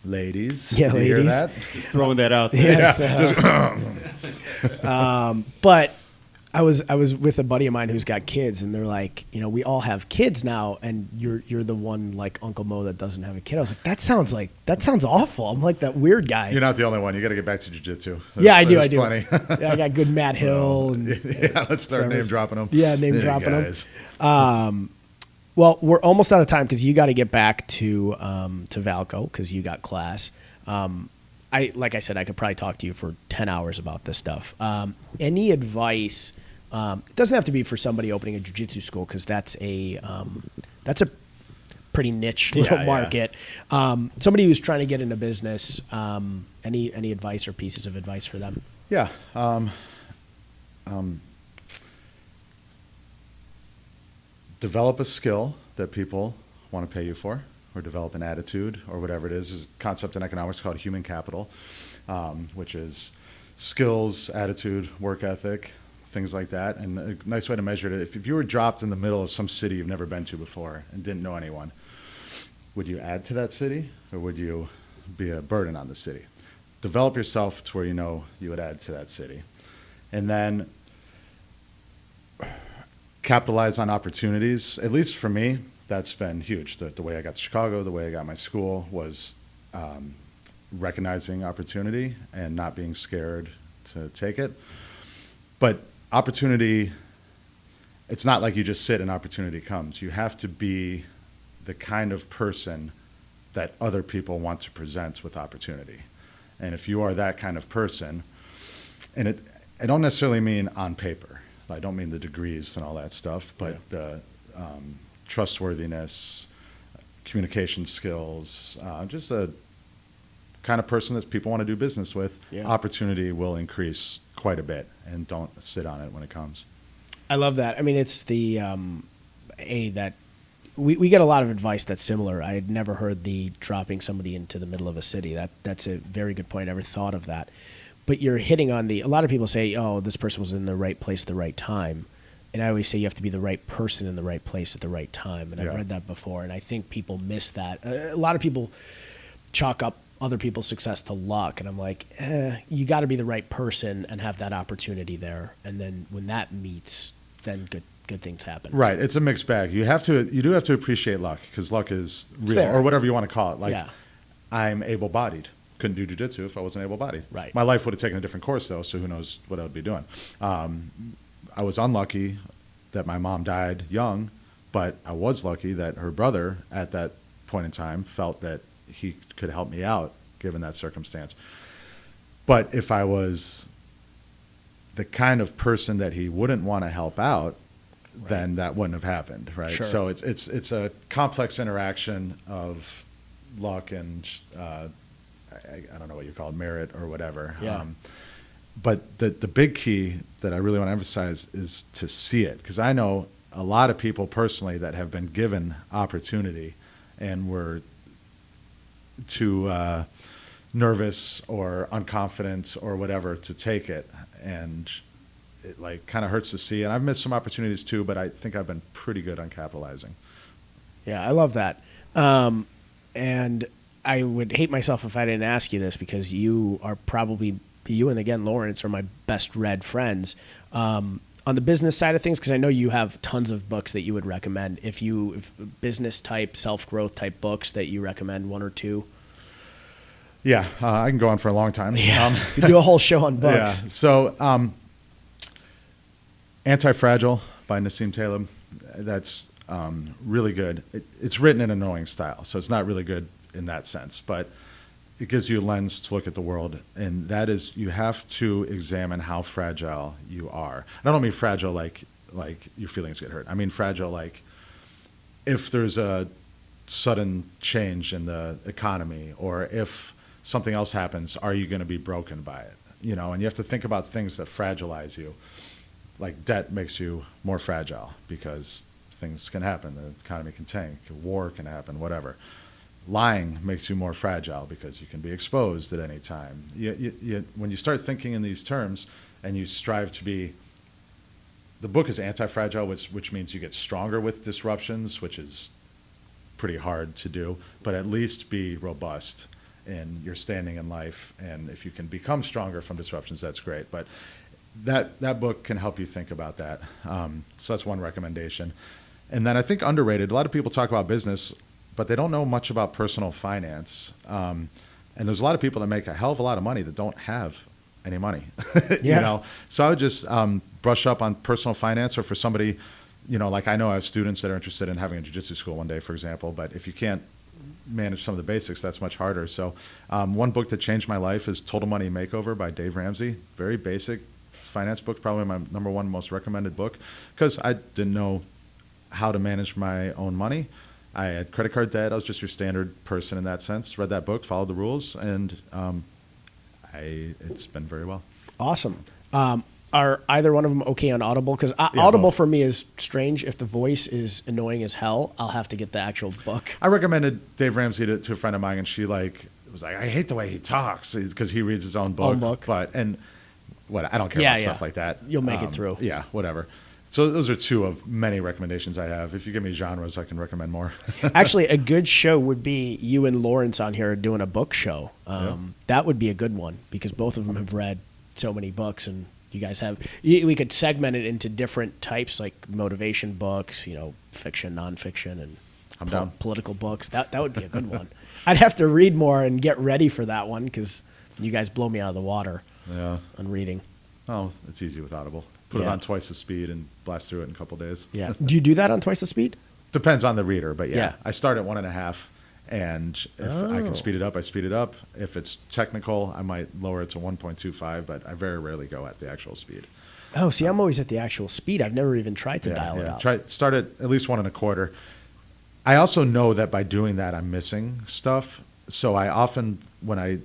ladies. Yeah, did you hear ladies. that? Just throwing that out there. yes, but I was with a buddy of mine who's got kids, and they're like, we all have kids now, and you're the one like Uncle Mo that doesn't have a kid. I was like, that sounds awful. I'm like that weird guy. You're not the only one. You got to get back to jiu-jitsu. Yeah, I do. There's I do. Plenty. Yeah, I got good Matt Hill. And, Yeah, let's start name dropping them. Yeah, name dropping them. guys. Well, we're almost out of time because you got to get back to Valko because you got class. Like I said, I could probably talk to you for 10 hours about this stuff. Any advice? It doesn't have to be for somebody opening a jiu-jitsu school because that's a pretty niche little Yeah. market. Somebody who's trying to get into business. Any advice or pieces of advice for them? Yeah. Develop a skill that people want to pay you for, or develop an attitude, or whatever it is. There's a concept in economics called human capital, which is skills, attitude, work ethic, things like that. And a nice way to measure it, if you were dropped in the middle of some city you've never been to before and didn't know anyone, would you add to that city, or would you be a burden on the city? Develop yourself to where you know you would add to that city. And then capitalize on opportunities. At least for me, that's been huge. The way I got to Chicago, the way I got my school was recognizing opportunity and not being scared to take it. But opportunity, it's not like you just sit and opportunity comes. You have to be the kind of person that other people want to present with opportunity. And if you are that kind of person, and I don't necessarily mean on paper. I don't mean the degrees and all that stuff, but the trustworthiness, communication skills, just a kind of person that people want to do business with, opportunity will increase quite a bit, and don't sit on it when it comes. I love that. I mean, it's the that we get a lot of advice that's similar. I had never heard the dropping somebody into the middle of a city. That's a very good point. I never thought of that. But you're hitting on a lot of people say, oh, this person was in the right place at the right time. And I always say you have to be the right person in the right place at the right time. And I've read that before. And I think people miss that. A lot of people chalk up other people's success to luck. And I'm like, you got to be the right person and have that opportunity there. And then when that meets, then good things happen. Right. It's a mixed bag. You do have to appreciate luck, because luck is real, there. or whatever you want to call it. Like, Yeah. I'm able-bodied. Couldn't do jiu-jitsu if I wasn't able-bodied. Right. My life would have taken a different course, though, so who knows what I would be doing. I was unlucky that my mom died young, but I was lucky that her brother at that point in time felt that he could help me out given that circumstance. But if I was the kind of person that he wouldn't want to help out, then that wouldn't have happened, right? Sure. So it's a complex interaction of luck and I don't know what you call it, merit or whatever. Yeah. But the big key that I really want to emphasize is to see it, because I know a lot of people personally that have been given opportunity and were too nervous or unconfident or whatever to take it, and it like kind of hurts to see. And I've missed some opportunities too, but I think I've been pretty good on capitalizing. Yeah, I love that. And I would hate myself if I didn't ask you this, because you and again Lawrence are my best read friends. On the business side of things, because I know you have tons of books that you would recommend. If business type, self-growth type books that you recommend, one or two. Yeah, I can go on for a long time. Yeah, you do a whole show on books. Yeah. So, Anti-Fragile by Nassim Taleb, that's really good. It's written in an annoying style, so it's not really good in that sense, but it gives you a lens to look at the world, and that is, you have to examine how fragile you are. And I don't mean fragile like your feelings get hurt. I mean fragile like if there's a sudden change in the economy, or if something else happens, are you going to be broken by it? You know, and you have to think about things that fragilize you. Like debt makes you more fragile because things can happen. The economy can tank, war can happen, whatever. Lying makes you more fragile because you can be exposed at any time. When you start thinking in these terms and you strive to be, the book is anti-fragile, which means you get stronger with disruptions, which is pretty hard to do, but at least be robust in your standing in life. And if you can become stronger from disruptions, that's great. But that book can help you think about that. So that's one recommendation. And then I think underrated, a lot of people talk about business, but they don't know much about personal finance. And there's a lot of people that make a hell of a lot of money that don't have any money. Yeah. You know, so I would just brush up on personal finance, or for somebody, you know, like I know I have students that are interested in having a jiu-jitsu school one day, for example, but if you can't manage some of the basics, that's much harder. So one book that changed my life is Total Money Makeover by Dave Ramsey. Very basic finance book, probably my number one most recommended book, because I didn't know how to manage my own money. I had credit card debt. I was just your standard person in that sense. Read that book, followed the rules, and it's been very well. Awesome. Are either one of them okay on Audible? Because Yeah, Audible both. for me is strange. If the voice is annoying as hell, I'll have to get the actual book. I recommended Dave Ramsey to a friend of mine, and she was like, I hate the way he talks, because he reads his own book. But I don't care about stuff like that. You'll make it through. Yeah, whatever. So those are two of many recommendations I have. If you give me genres, I can recommend more. Actually, a good show would be you and Lawrence on here doing a book show. Yeah. That would be a good one because both of them have read so many books, and you guys have. We could segment it into different types, like motivation books, you know, fiction, nonfiction, and I'm down. political books. That would be a good one. I'd have to read more and get ready for that one because you guys blow me out of the water Yeah. on reading. Oh, it's easy with Audible. Put it Yeah. on twice the speed and blast through it in a couple days. Yeah. Do you do that on twice the speed? Depends on the reader, but yeah. Yeah. I start at 1.5, and if I Oh. can speed it up, I speed it up. If it's technical, I might lower it to 1.25, but I very rarely go at the actual speed. Oh, see, I'm always at the actual speed. I've never even tried to dial it up. Start at least 1.25. I also know that by doing that, I'm missing stuff. So I often, when I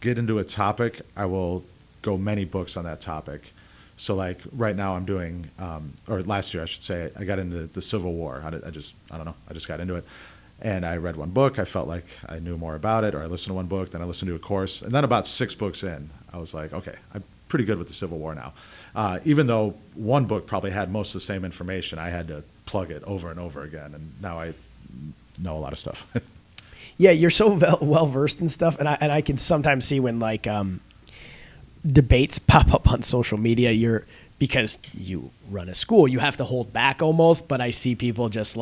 get into a topic, I will go many books on that topic. So like right now I'm doing, or last year I should say, I got into the Civil War. I don't know. I just got into it. And I read one book. I felt like I knew more about it, or I listened to one book, then I listened to a course. And then about 6 books in, I was like, okay, I'm pretty good with the Civil War now. Even though one book probably had most of the same information, I had to plug it over and over again. And now I know a lot of stuff. Yeah, you're so well versed in stuff, and I can sometimes see when like debates pop up on social media. Because you run a school, you have to hold back almost. But I see people just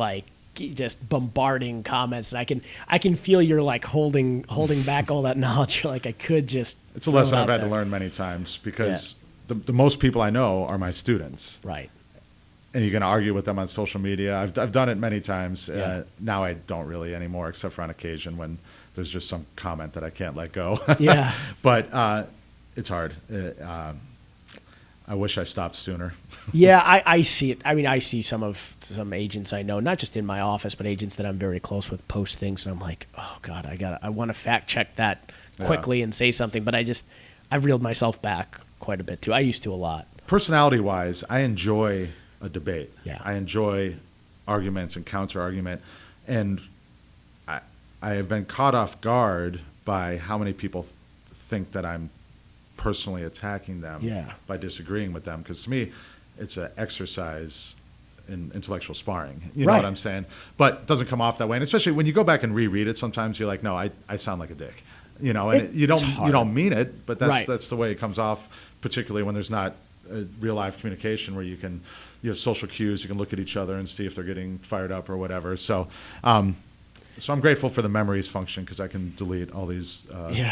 bombarding comments, and I can feel you're like holding back all that knowledge. You're like, I could just. It's a lesson I've had to learn many times because the most people I know are my students. Right. And you're going to argue with them on social media. I've done it many times. Yeah. Now I don't really anymore, except for on occasion when there's just some comment that I can't let go. Yeah. But it's hard. I wish I stopped sooner. Yeah, I see it. I mean, I see some agents I know, not just in my office, but agents that I'm very close with post things, and I'm like, oh God, I want to fact check that quickly and say something, but I've reeled myself back quite a bit too. I used to a lot. Personality-wise, I enjoy a debate. Yeah. I enjoy arguments and counter-argument, and I have been caught off guard by how many people think that I'm personally attacking them by disagreeing with them, because to me it's an exercise in intellectual sparring, you know what I'm saying, but it doesn't come off that way. And especially when you go back and reread it, sometimes you're like, no, I sound like a dick, you know, and you don't mean it, but that's the way it comes off, particularly when there's not a real live communication where you have social cues, you can look at each other and see if they're getting fired up or whatever. So I'm grateful for the memories function, because I can delete all these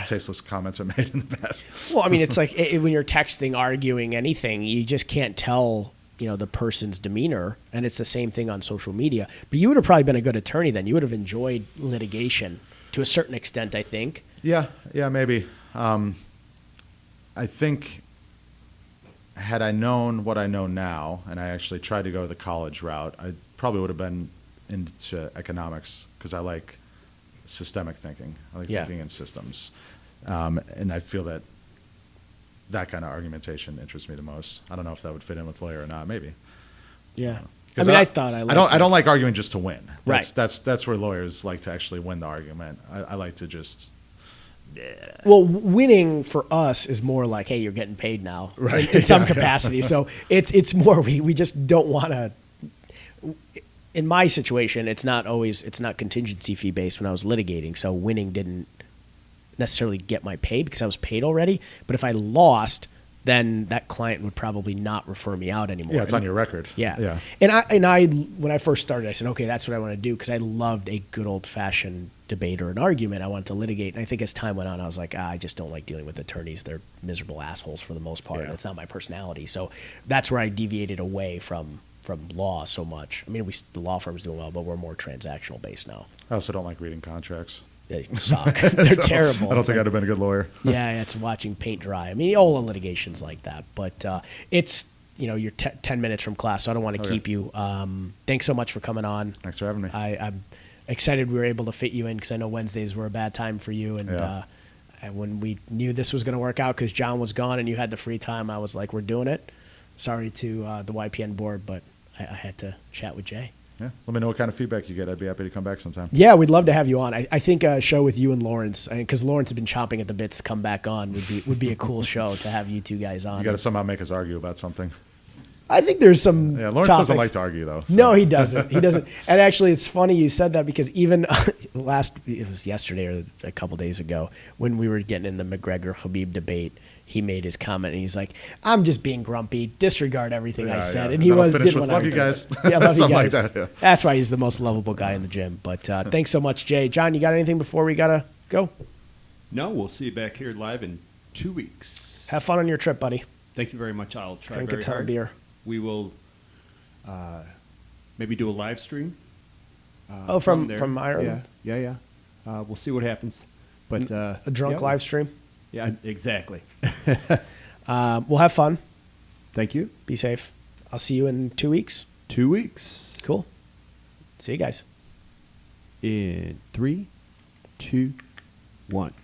tasteless comments I made in the past. Well, I mean, it's like when you're texting, arguing, anything, you just can't tell, the person's demeanor, and it's the same thing on social media. But you would have probably been a good attorney then. You would have enjoyed litigation to a certain extent, I think. Yeah, maybe. I think had I known what I know now, and I actually tried to go the college route, I probably would have been into economics because I like systemic thinking. I like Yeah. thinking in systems. And I feel that kind of argumentation interests me the most. I don't know if that would fit in with lawyer or not. Maybe. Yeah. I 'Cause mean, I thought I liked I don't it. like arguing just to win. Right. That's where lawyers like to actually win the argument. I like to just. Well, winning for us is more like, hey, you're getting paid now, Right. in some Yeah, yeah. capacity. So it's more we just don't want to. In my situation, it's not contingency fee based when I was litigating. So winning didn't necessarily get my pay because I was paid already. But if I lost, then that client would probably not refer me out anymore. Yeah, it's on your record. Yeah. Yeah. And I when I first started, I said, okay, that's what I want to do because I loved a good old fashioned debate or an argument. I wanted to litigate. And I think as time went on, I was like, I just don't like dealing with attorneys. They're miserable assholes for the most part. Yeah. And it's not my personality. So that's where I deviated away from law so much. I mean, the law firm's doing well, but we're more transactional based now. I also don't like reading contracts. They suck. They're So, terrible. I don't think I'd have been a good lawyer. Yeah, it's watching paint dry. I mean, all the litigation's like that, but it's you're 10 minutes from class, so I don't want to Okay. keep you. Thanks so much for coming on. Thanks for having me. I'm excited we were able to fit you in because I know Wednesdays were a bad time for you, and Yeah. and when we knew this was going to work out because John was gone and you had the free time, I was like, we're doing it. Sorry to the YPN board, but I had to chat with Jay. Yeah. Let me know what kind of feedback you get. I'd be happy to come back sometime. Yeah, we'd love to have you on. I think a show with you and Lawrence, because Lawrence has been chomping at the bits to come back on, would be a cool show to have you two guys on. You got to somehow make us argue about something. I think there's some. Yeah, Lawrence doesn't topics- like to argue though. so. No, he doesn't. He doesn't. And actually, it's funny you said that because even it was yesterday or a couple days ago when we were getting in the McGregor-Khabib debate, he made his comment and he's like, "I'm just being grumpy. Disregard everything I Yeah, said." yeah. And he Then I'll was finish did with, want "Love to you guys." Yeah, love you Something guys. like that, yeah. That's why he's the most lovable guy in the gym. But thanks so much, Jay. John, you got anything before we gotta go? No, we'll see you back here live in 2 weeks. Have fun on your trip, buddy. Thank you very much. I'll try Drink a very ton of hard. beer. We will maybe do a live stream. Oh, from there. Ireland? Yeah. We'll see what happens. But A drunk yeah, live stream. Yeah, exactly. We'll have fun. Thank you. Be safe. I'll see you in 2 weeks. 2 weeks. Cool. See you guys. In 3, 2, 1.